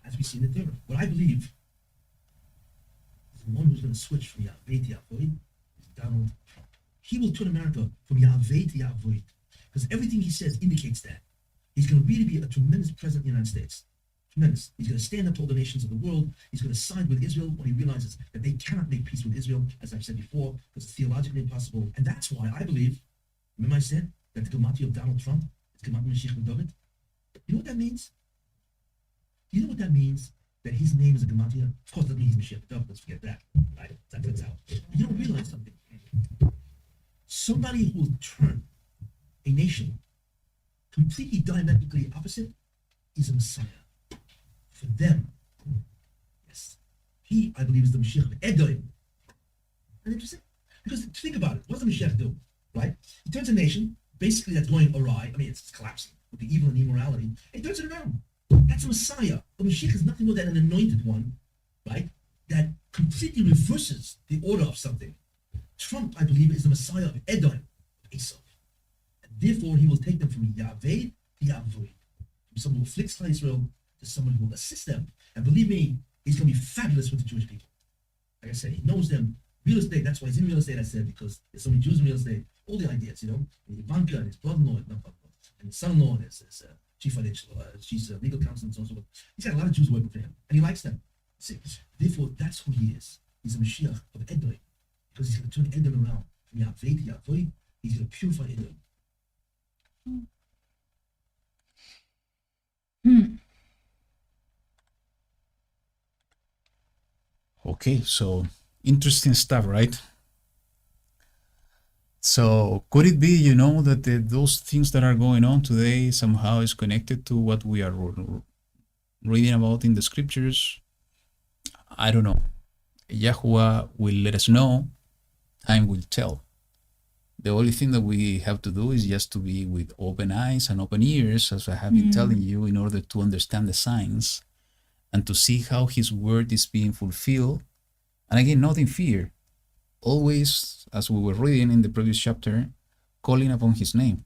D: As we see in the Torah. What I believe is the one who's going to switch from YaHuWaH to YaHuWaH is Donald Trump. He will turn America from YaHuWaH to YaHuWaH because everything he says indicates that. He's going to really be a tremendous president of the United States. Tremendous. He's going to stand up to all the nations of the world. He's going to side with Israel when he realizes that they cannot make peace with Israel, as I've said before, because it's theologically impossible. And that's why I believe, remember I said that the Gemati of Donald Trump is Gemati Mashiach ben David? You know what that means? Do you know what that means? That his name is a Gematia? Of course, that means he's Mashiach ben David. Let's forget that. Right? That turns out. But you don't realize something. Somebody who will turn a nation completely diametrically opposite is a Messiah. For them, yes. He, I believe, is the Mashiach of Edom. And interesting? Because think about it. What does the Mashiach do? Right? He turns a nation, basically that's going awry. I mean, it's collapsing with the evil and immorality. And he turns it around. That's a Messiah. The Mashiach is nothing more than an anointed one, right? That completely reverses the order of something. Trump, I believe, is the Messiah of Edom, of Esau. And therefore, he will take them from YaHuWaH to YaHuWaH. From someone who afflicts Israel to someone who will assist them. And believe me, he's going to be fabulous with the Jewish people. Like I said, he knows them. Real estate, that's why he's in real estate, I said, because there's so many Jews in real estate. All the ideas, you know. And Ivanka and his brother-in-law, and his son-in-law, and his chief financial, she's legal counsel, and so on and so forth. He's got a lot of Jews working for him, and he likes them. See, therefore, that's who he is. He's a Mashiach of Edom, because he's going to turn Edom around from YaHuWaH to YaHuWaH. He's going to purify Edom.
A: Okay, so interesting stuff, right? So could it be, you know, that those things that are going on today somehow is connected to what we are reading about in the scriptures? I don't know. YaHuWaH will let us know. Time will tell. The only thing that we have to do is just to be with open eyes and open ears, as I have been telling you, in order to understand the signs and to see how his word is being fulfilled. And again, not in fear. Always, as we were reading in the previous chapter, calling upon his name,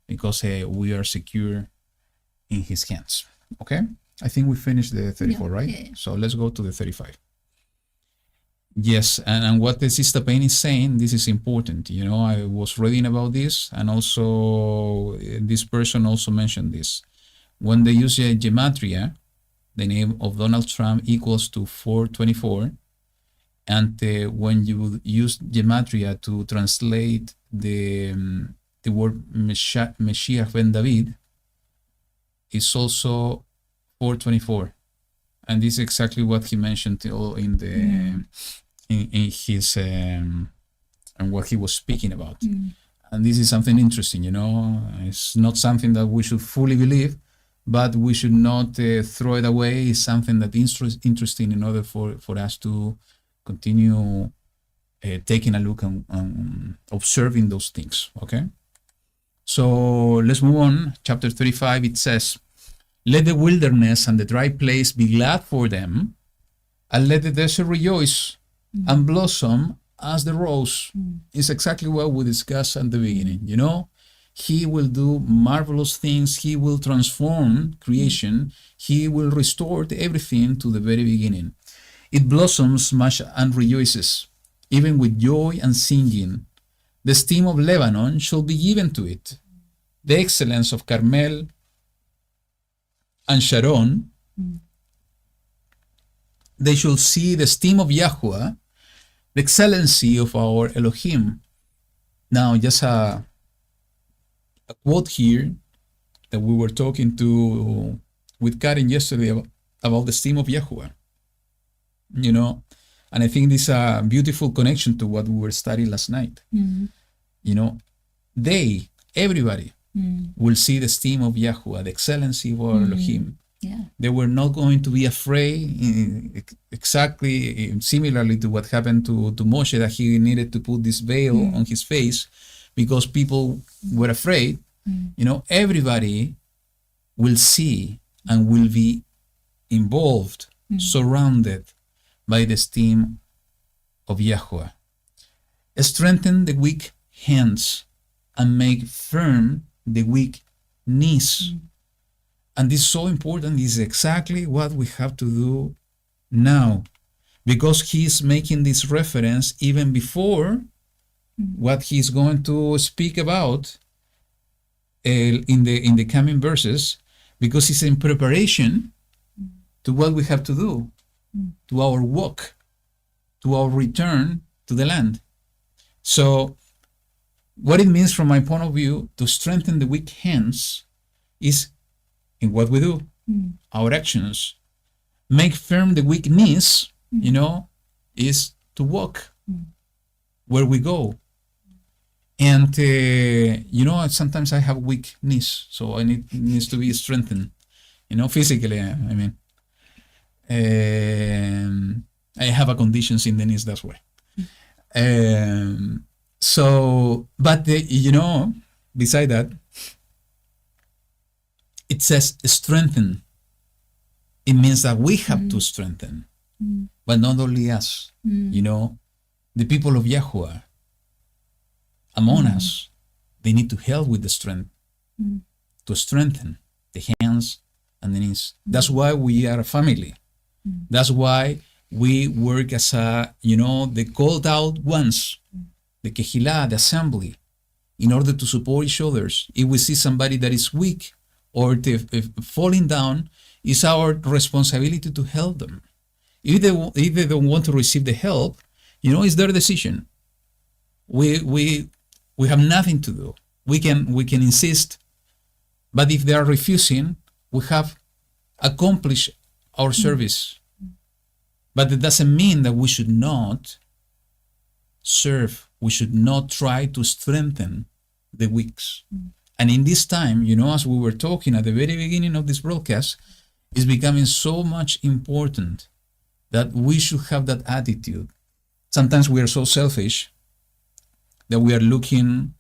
A: because we are secure in his hands. Okay? I think we finished the 34,
B: Yeah,
A: right?
B: yeah.
A: So let's go to the 35. Yes, and what the Sister Payne is saying, this is important. You know, I was reading about this, and also this person also mentioned this. When they use gematria, the name of Donald Trump equals to 424, and when you use gematria to translate the word Mashiach ben David, it's also 424, and this is exactly what he mentioned in the in his and what he was speaking about. And this is something interesting, you know. It's not something that we should fully believe, but we should not throw it away. It's something that is interesting in order for us to continue taking a look and observing those things, okay? So let's move on. Chapter 35, it says, "Let the wilderness and the dry place be glad for them, and let the desert rejoice and blossom as the rose." It's exactly what we discussed at the beginning, you know? He will do marvelous things. He will transform creation. He will restore everything to the very beginning. It blossoms much and rejoices, even with joy and singing. The stem of Lebanon shall be given to it. The excellence of Carmel and Sharon, they shall see the stem of YaHuWaH, the excellency of our Elohim. Now, just a quote here that we were talking with Karen yesterday about the stem of YaHuWaH. You know, and I think this is a beautiful connection to what we were studying last night. You know, everybody will see the stem of YaHuWaH, the excellency of our Elohim.
B: Yeah.
A: They were not going to be afraid, exactly similarly to what happened to Moshe, that he needed to put this veil on his face because people were afraid. You know, everybody will see and will be involved, surrounded by the stem of YaHuWaH. Strengthen the weak hands and make firm the weak knees. And this is so important. This is exactly what we have to do now, because he's making this reference even before what he's going to speak about in the coming verses, because it's in preparation to what we have to do, to our walk, to our return to the land. So what it means from my point of view to strengthen the weak hands is in what we do, our actions. Make firm the weak knees, you know, is to walk where we go. And, you know, sometimes I have weak knees, so it needs to be strengthened, you know, physically, I mean. I have a conditions in the knees, that's why. So, but, you know, beside that, it says strengthen. It means that we have to strengthen, but not only us, you know, the people of YaHuWaH among us, they need to help with the strength, to strengthen the hands and the knees. That's why we are a family. That's why we work as you know, the called out ones, the Kehillah, the assembly, in order to support each other. If we see somebody that is weak or falling down, it's our responsibility to help them. If they don't want to receive the help, you know, it's their decision. We have nothing to do. We can insist, but if they are refusing, we have accomplished our service. But it doesn't mean that we should not serve. We should not try to strengthen the weak. And in this time, you know, as we were talking at the very beginning of this broadcast, it's becoming so much important that we should have that attitude. Sometimes we are so selfish that we are looking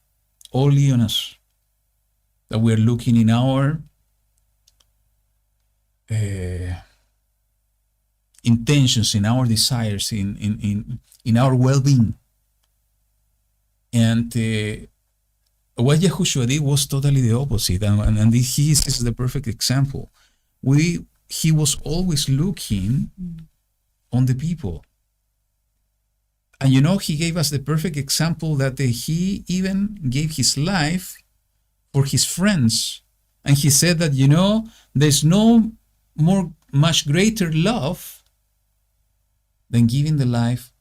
A: only on us, that we are looking in our intentions, in our desires, in our well-being. And what Yahushua did was totally the opposite, and he is the perfect example. He was always looking on the people. And you know, he gave us the perfect example that he even gave his life for his friends. And he said that, you know, there's no much greater love than giving the life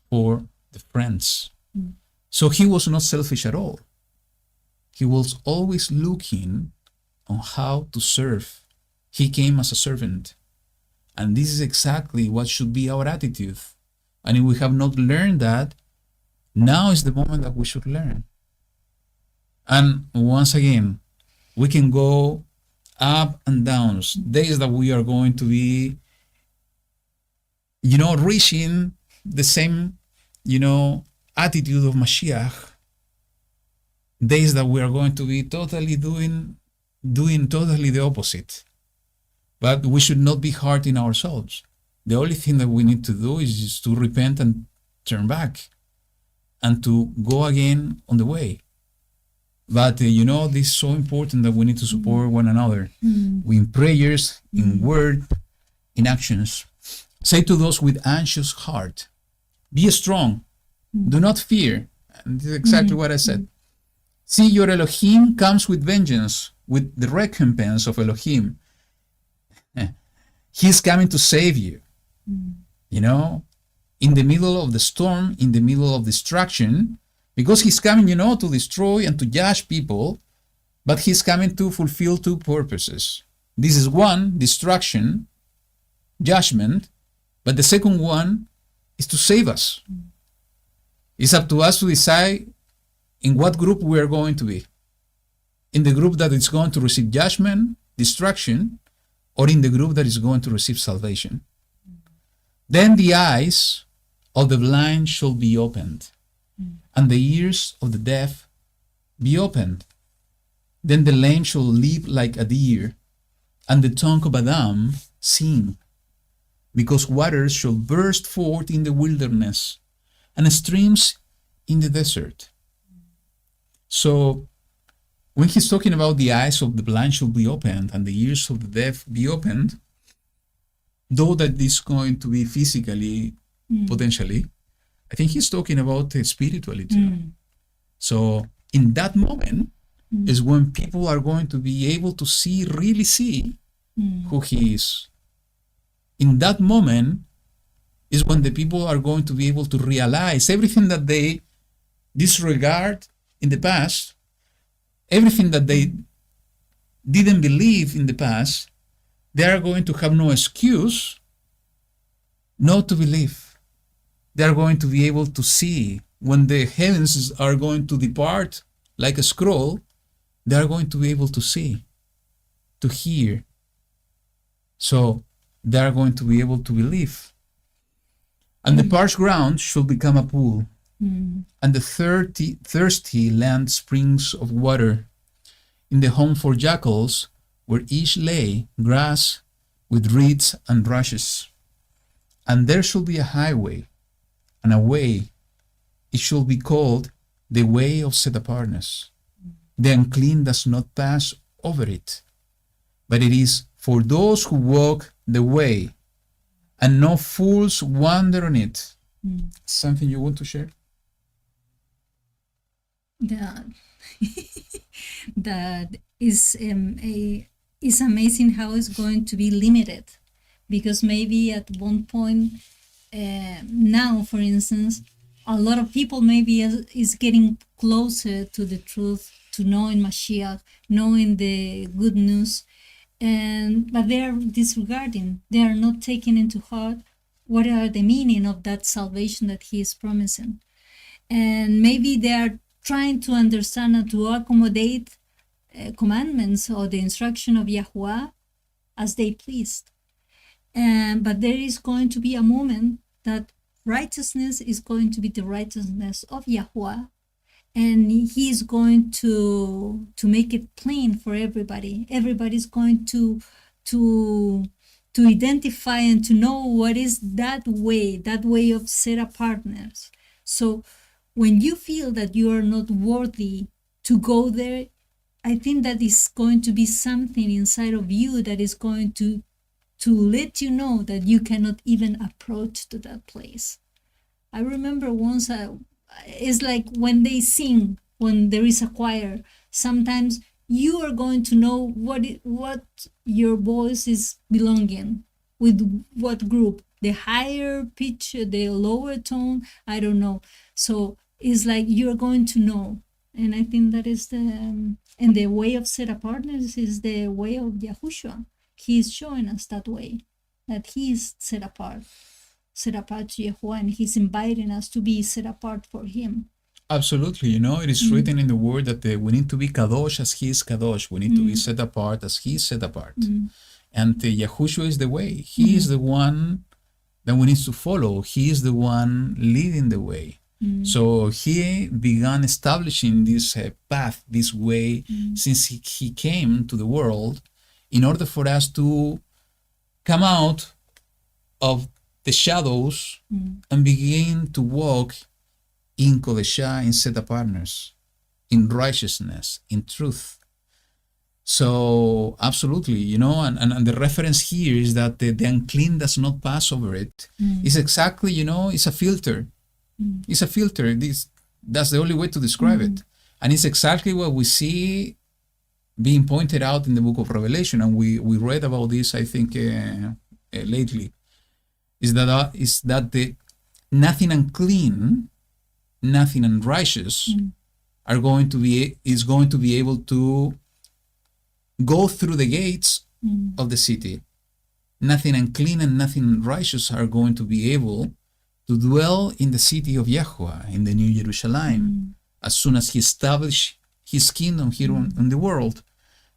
A: for the friends. So he was not selfish at all. He was always looking on how to serve. He came as a servant. And this is exactly what should be our attitude. And if we have not learned that, now is the moment that we should learn. And once again, we can go up and down. Days that we are going to be, you know, reaching the same, you know, attitude of Mashiach. Days that we are going to be totally doing totally the opposite. But we should not be hard in ourselves. The only thing that we need to do is just to repent and turn back and to go again on the way. But this is so important that we need to support one another in prayers, in word, in actions. Say to those with anxious heart, be strong, do not fear. And this is exactly what I said. See, your Elohim comes with vengeance, with the recompense of Elohim. He's coming to save you. In the middle of the storm, in the middle of destruction, because he's coming, to destroy and to judge people, but he's coming to fulfill two purposes. This is one, destruction, judgment, but the second one is to save us. It's up to us to decide in what group we are going to be. In the group that is going to receive judgment, destruction, or in the group that is going to receive salvation. Then the eyes of the blind shall be opened, and the ears of the deaf be opened. Then the lame shall leap like a deer, and the tongue of Adam sing, because waters shall burst forth in the wilderness, and streams in the desert. So, when he's talking about the eyes of the blind shall be opened, and the ears of the deaf be opened, though that is going to be physically, potentially, I think he's talking about spiritually too. So in that moment is when people are going to be able to really see who he is. In that moment is when the people are going to be able to realize everything that they disregard in the past, everything that they didn't believe in the past, they are going to have no excuse not to believe. They are going to be able to see when the heavens are going to depart like a scroll. They are going to be able to see, to hear. So they are going to be able to believe. And the parched ground shall become a pool, and the thirsty land springs of water. In the home for jackals, where each lay grass with reeds and rushes. And there shall be a highway, and a way, it shall be called the way of Set-apartness. The unclean does not pass over it, but it is for those who walk the way, and no fools wander on it. Something you want to share?
B: That is it's amazing how it's going to be limited, because maybe at one point now, for instance, a lot of people maybe is getting closer to the truth, to knowing Mashiach, knowing the good news, but they are disregarding, they are not taking into heart what are the meaning of that salvation that he is promising. And maybe they are trying to understand and to accommodate commandments or the instruction of YaHuWaH as they pleased. But there is going to be a moment that righteousness is going to be the righteousness of YaHuWaH, and he is going to make it plain for everybody. Everybody's going to identify and to know what is that way of set-apartness. So when you feel that you are not worthy to go there, I think that is going to be something inside of you that is going to let you know that you cannot even approach to that place. I remember once, it's like when they sing, when there is a choir, sometimes you are going to know what your voice is belonging, with what group, the higher pitch, the lower tone, I don't know. So it's like you're going to know. And I think that is and the way of set-apartness is the way of Yahushua. He is showing us that way, that he is set apart to YaHuWaH, and he's inviting us to be set apart for him.
A: Absolutely. It is written in the word that we need to be kadosh as he is kadosh. We need to be set apart as he is set apart. And Yahushua is the way. He is the one that we need to follow. He is the one leading the way. So he began establishing this path, this way, since he came to the world, in order for us to come out of the shadows and begin to walk in Kodeshah, in set-apartness. in righteousness, in truth. So absolutely, you know, and the reference here is that the unclean does not pass over it. It's exactly, you know, it's a filter. It's a filter. That's the only way to describe it. And it's exactly what we see being pointed out in the book of Revelation. And we read about this, I think, lately. Is that the nothing unclean, nothing unrighteous is going to be able to go through the gates of the city. Nothing unclean and nothing unrighteous are going to be able to dwell in the city of YaHuWaH, in the New Jerusalem, as soon as he established his kingdom here on the world.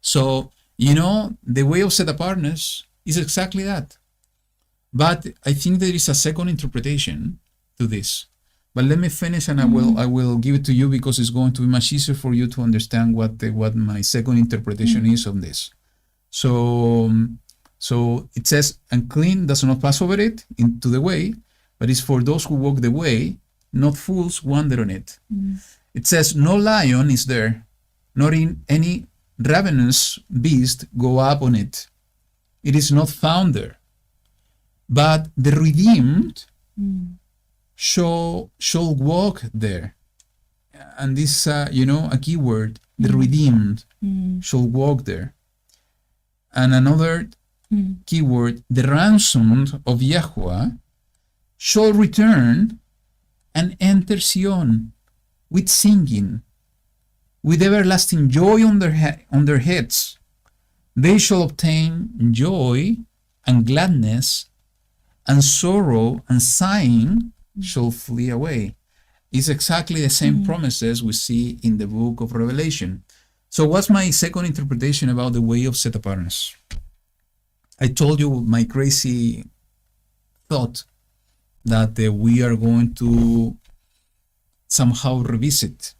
A: So, you know, the way of set-apartness is exactly that. But I think there is a second interpretation to this. But let me finish, and I will give it to you, because it's going to be much easier for you to understand what my second interpretation is of this. So it says, unclean does not pass over it into the way, but it's for those who walk the way, not fools wander on it. It says, no lion is there, nor in any ravenous beast go up on it. It is not found there. But the redeemed shall walk there. And this, you know, a key word, the redeemed shall walk there. And another key word, the ransomed of YaHuWaH shall return and enter Zion with singing, with everlasting joy on their heads. They shall obtain joy and gladness, and sorrow and sighing shall flee away. It's exactly the same promises we see in the book of Revelation. So what's my second interpretation about the way of set-apartness? I told you my crazy thought that we are going to somehow revisit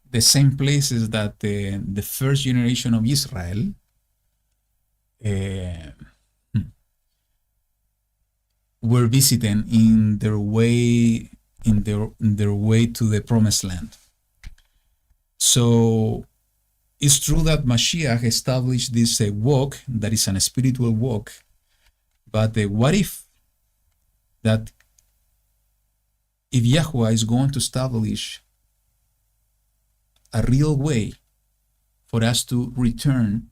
A: the same places that the first generation of Israel were visiting in their way to the promised land. So it's true that Mashiach established this walk that is a spiritual walk, but what if YaHuWaH is going to establish a real way for us to return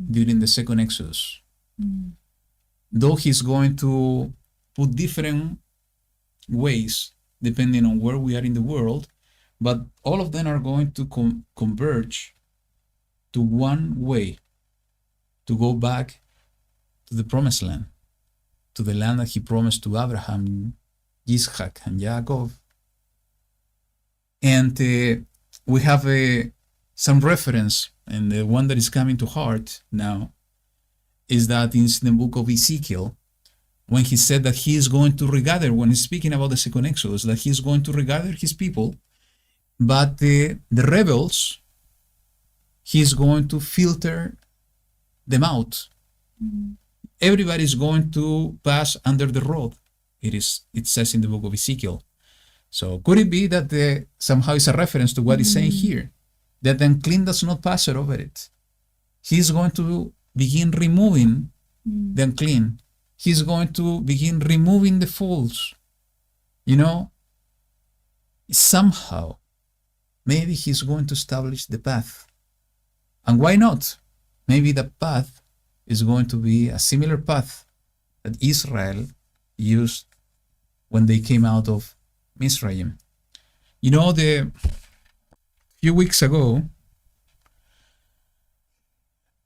A: during the second Exodus? Though he's going to put different ways depending on where we are in the world, but all of them are going to converge to one way to go back to the promised land, to the land that he promised to Abraham, Yitzchak, and Yaakov. And we have some reference, and the one that is coming to heart now is that in the book of Ezekiel, when he said that he is going to regather, when he's speaking about the second Exodus, that he is going to regather his people, but the rebels, he is going to filter them out. Everybody is going to pass under the rod. It says in the book of Ezekiel. So could it be that somehow it's a reference to what he's saying here, that the unclean does not pass over it? He's going to begin removing the unclean. He's going to begin removing the fools. You know, somehow, maybe he's going to establish the path. And why not? Maybe the path is going to be a similar path that Israel used when they came out of Mizraim. You know, a few weeks ago,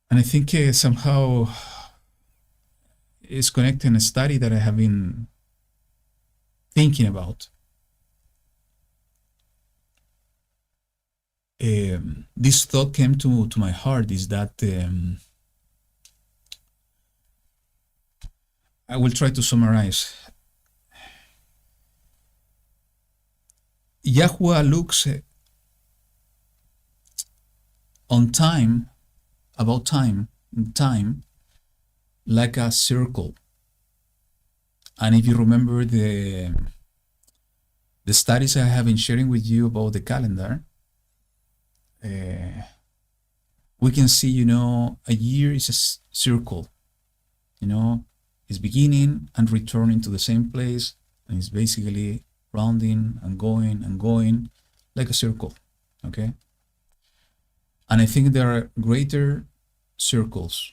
A: and I think somehow it's connecting a study that I have been thinking about. This thought came to my heart, is that I will try to summarize. YaHuWaH looks on time, about time, like a circle. And if you remember the studies I have been sharing with you about the calendar, we can see, you know, a year is a circle, you know, it's beginning and returning to the same place, and it's basically rounding and going like a circle, okay? And I think there are greater circles,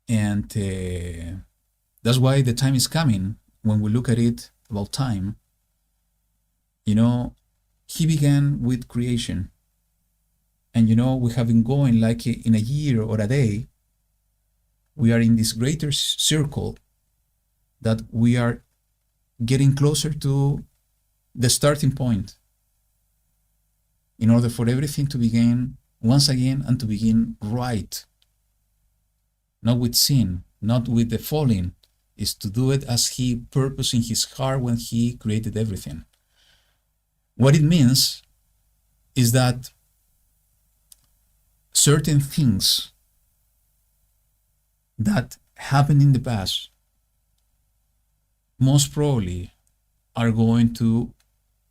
A: and that's why the time is coming when we look at it about time. You know, he began with creation, and you know, we have been going like in a year or a day. We are in this greater circle that we are getting closer to the starting point in order for everything to begin once again and to begin right. Not with sin, not with the falling, is to do it as he purposed in his heart when he created everything. What it means is that certain things that happened in the past most probably are going to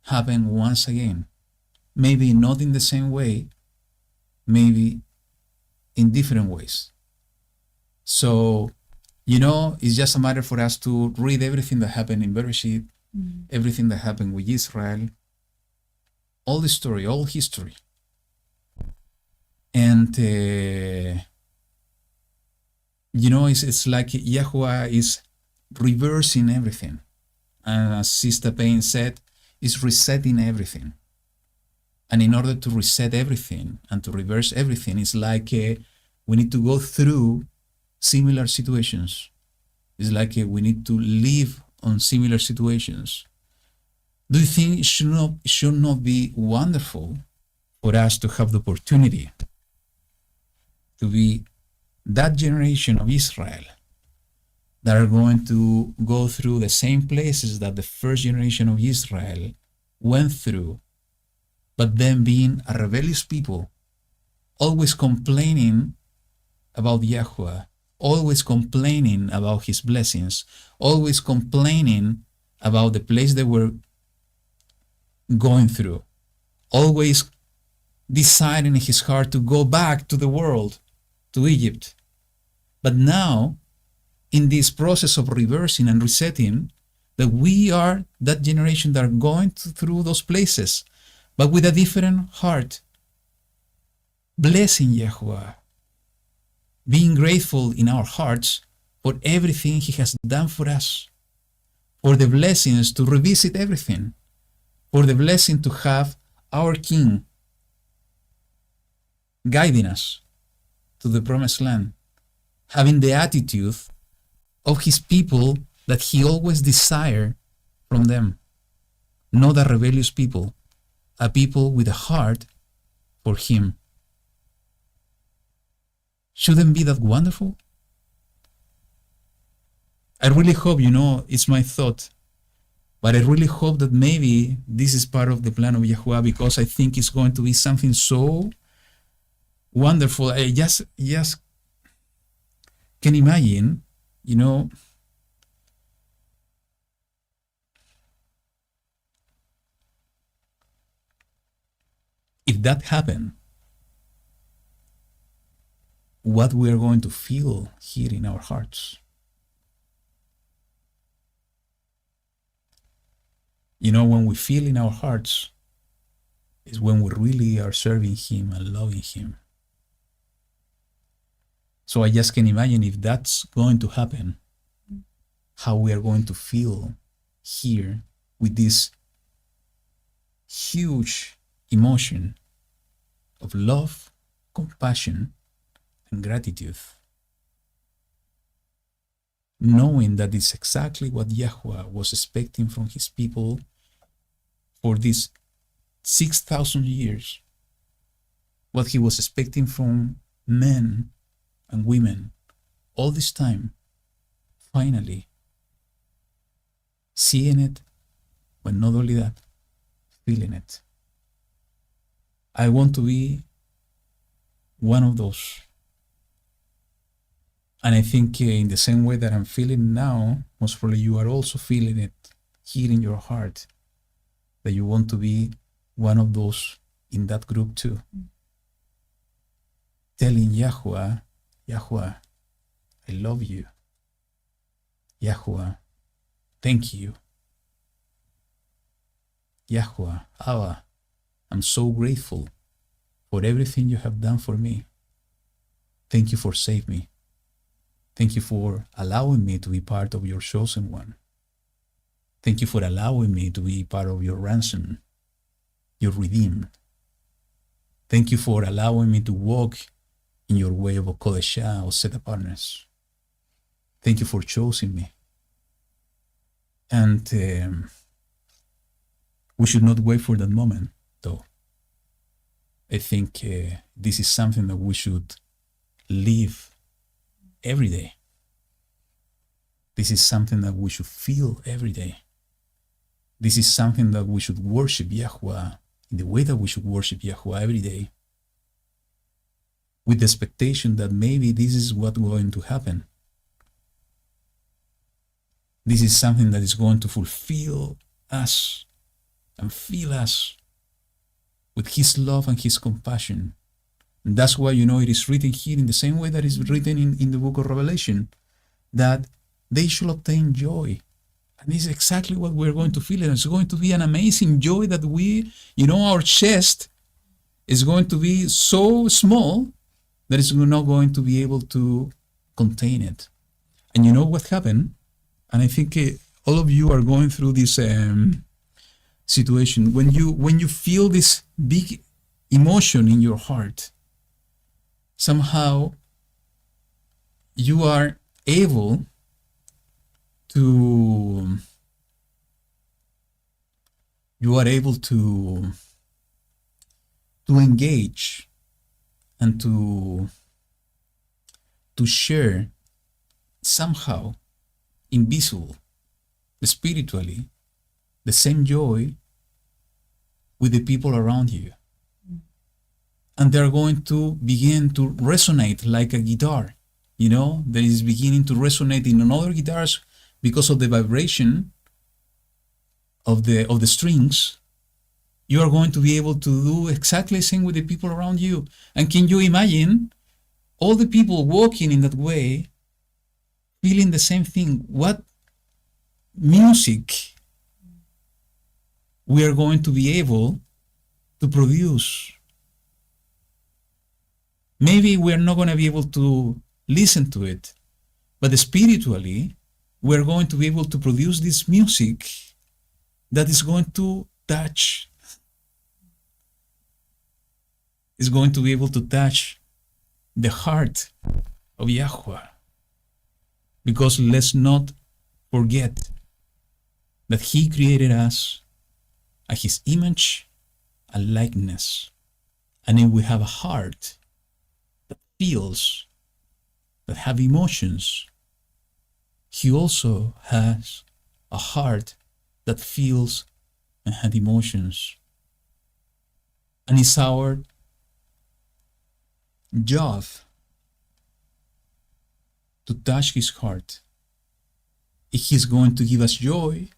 A: happen once again. Maybe not in the same way, maybe in different ways. So, you know, it's just a matter for us to read everything that happened in Bereshit, everything that happened with Israel, all the story, all history. And, you know, it's like YaHuWaH is reversing everything. And as Sister Payne said, it's resetting everything. And in order to reset everything and to reverse everything, it's like we need to go through similar situations. It's like we need to live on similar situations. Do you think it should not be wonderful for us to have the opportunity to be that generation of Israel that are going to go through the same places that the first generation of Israel went through, but then being a rebellious people, always complaining about YaHuWaH, always complaining about his blessings, always complaining about the place they were going through, always deciding in his heart to go back to the world, to Egypt. But now, in this process of reversing and resetting, that we are that generation that are going through those places, but with a different heart, blessing YaHuWaH, being grateful in our hearts for everything he has done for us, for the blessings to revisit everything, for the blessing to have our King guiding us to the promised land, having the attitude of his people that he always desired from them, not a rebellious people, a people with a heart for him. Shouldn't be that wonderful? I really hope, you know, it's my thought, but I really hope that maybe this is part of the plan of YaHuWaH, because I think it's going to be something so wonderful. I just can imagine, you know, if that happened, what we are going to feel here in our hearts. You know, when we feel in our hearts is when we really are serving him and loving him. So I just can imagine if that's going to happen, how we are going to feel here with this huge emotion of love, compassion, and gratitude, knowing that it's exactly what YaHuWaH was expecting from his people for these 6,000 years, what he was expecting from men and women all this time, finally seeing it, but not only that, feeling it. I want to be one of those. And I think in the same way that I'm feeling now, most probably you are also feeling it here in your heart, that you want to be one of those in that group too. Telling YaHuWaH, YaHuWaH, I love you. YaHuWaH, thank you. YaHuWaH, Abba, I'm so grateful for everything you have done for me. Thank you for saving me. Thank you for allowing me to be part of your chosen one. Thank you for allowing me to be part of your ransom, your redeemed. Thank you for allowing me to walk in your way of Kodeshah or Set-apartness. Thank you for choosing me. And we should not wait for that moment, though. I think this is something that we should live every day. This is something that we should feel every day. This is something that we should worship YaHuWaH in the way that we should worship YaHuWaH every day, with the expectation that maybe this is what's going to happen. This is something that is going to fulfill us and fill us with His love and His compassion. And that's why, it is written here in the same way that is written in the book of Revelation, that they shall obtain joy. And this is exactly what we're going to feel. And it's going to be an amazing joy that our chest is going to be so small that it's not going to be able to contain it. And you know what happened? And I think all of you are going through this situation. When you feel this big emotion in your heart, somehow you are able to engage and to share somehow invisible, spiritually, the same joy with the people around you. And they're going to begin to resonate like a guitar, that is beginning to resonate in another guitars because of the vibration of the strings. You are going to be able to do exactly the same with the people around you. And can you imagine all the people walking in that way, feeling the same thing? What music we are going to be able to produce? Maybe we're not going to be able to listen to it, but spiritually, we're going to be able to produce this music that is going to touch, is going to be able to touch the heart of YaHuWaH. Because let's not forget that He created us at His image and likeness. And if we have a heart that feels, that have emotions, He also has a heart that feels and has emotions. And it's our job to touch His heart. If He's going to give us joy,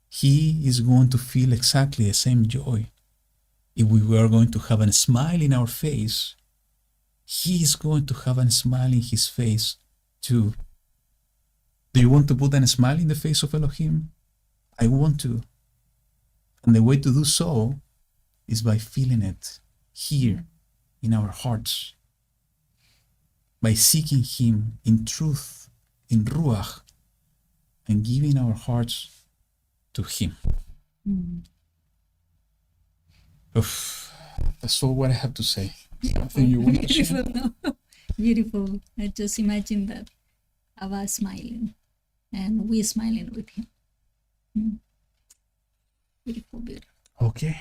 A: He is going to feel exactly the same joy. If we were going to have a smile in our face, He is going to have a smile in His face too. Do you want to put a smile in the face of Elohim? I want to. And the way to do so is by feeling it here in our hearts, by seeking Him in truth, in Ruach, and giving our hearts to Him. That's all what I have to say. Something you want to share?
B: Beautiful, no? Beautiful. I just imagine that Abba smiling and we smiling with Him. Beautiful, beautiful.
A: Okay.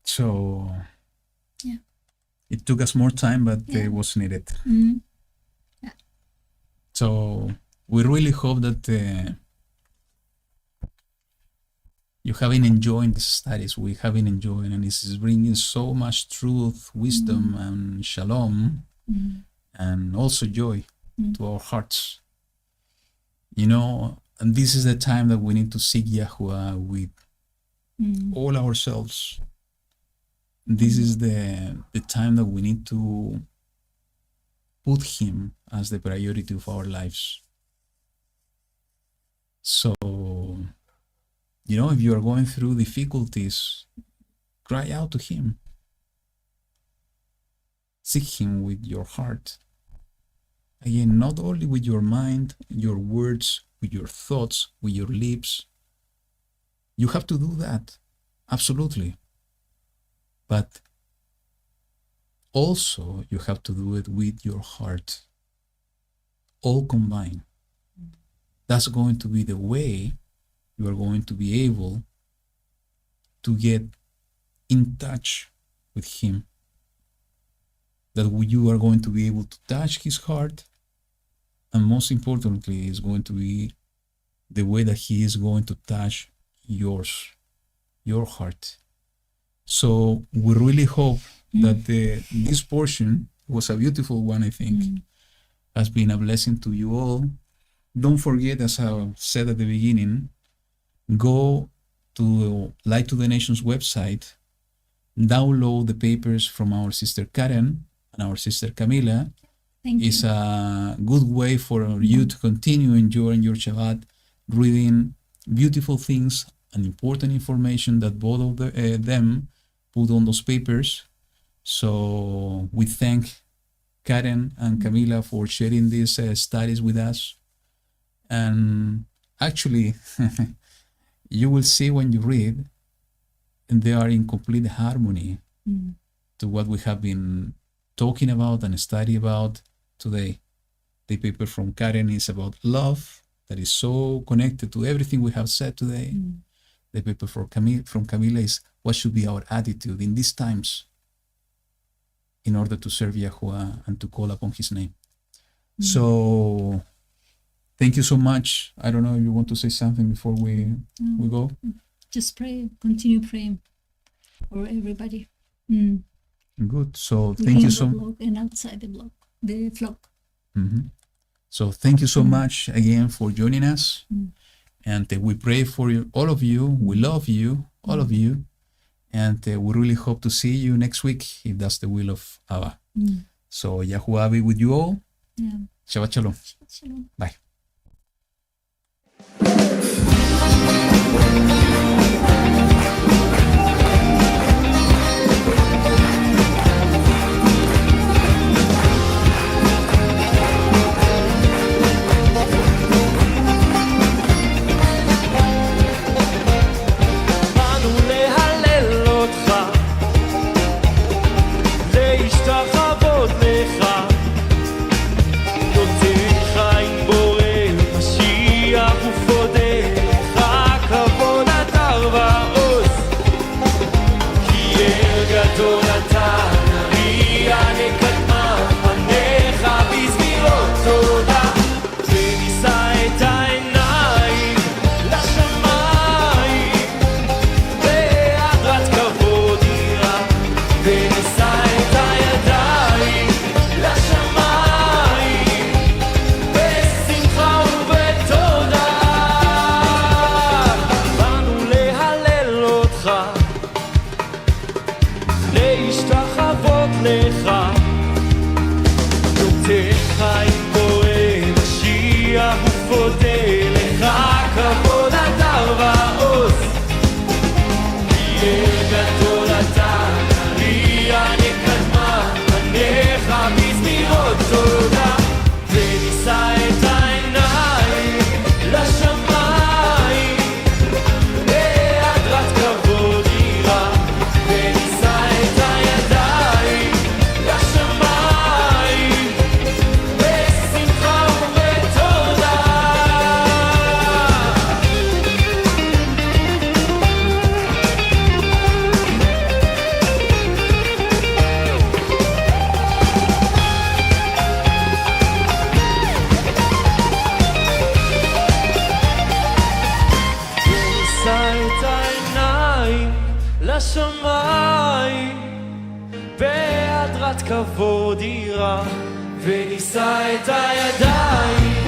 A: So,
B: yeah,
A: it took us more time, but
B: yeah,
A: it was needed.
B: Yeah.
A: So, we really hope that you have been enjoying the studies. We have been enjoying, and this is bringing so much truth, wisdom, and shalom, and also joy to our hearts. And this is the time that we need to seek YaHuWaH with all ourselves. this is the time that we need to put him as the priority of our lives. So, if you are going through difficulties, cry out to him. Seek him with your heart. Again, not only with your mind, your words, with your thoughts, with your lips. You have to do that, absolutely. But also you have to do it with your heart, all combined. That's going to be the way you are going to be able to get in touch with him. That you are going to be able to touch his heart, and most importantly, is going to be the way that he is going to touch your heart. So we really hope that this portion was a beautiful one, I think, has been a blessing to you all. Don't forget, as I said at the beginning, go to Light to the Nations website, download the papers from our sister Karen and our sister Camila. It's a good way for you to continue enjoying your Shabbat, reading beautiful things and important information that both of them put on those papers. So we thank Karen and Camila for sharing these studies with us. And actually, you will see when you read, and they are in complete harmony to what we have been talking about and study about today. The paper from Karen is about love, that is so connected to everything we have said today. The paper from Camila is what should be our attitude in these times in order to serve YaHuWaH and to call upon his name. So thank you so much. I don't know if you want to say something before we go.
B: Just pray, continue praying for everybody.
A: Good. So thank you so much.
B: And outside the flock.
A: So thank you so much again for joining us. And we pray for you, all of you. We love you, all of you. And we really hope to see you next week, if that's the will of Abba. So YaHuWaH be with you all. Shabbat Shalom.
B: Shabbat Shalom.
A: Bye.
C: בהדרת כבוד יראה ונישא את הידיים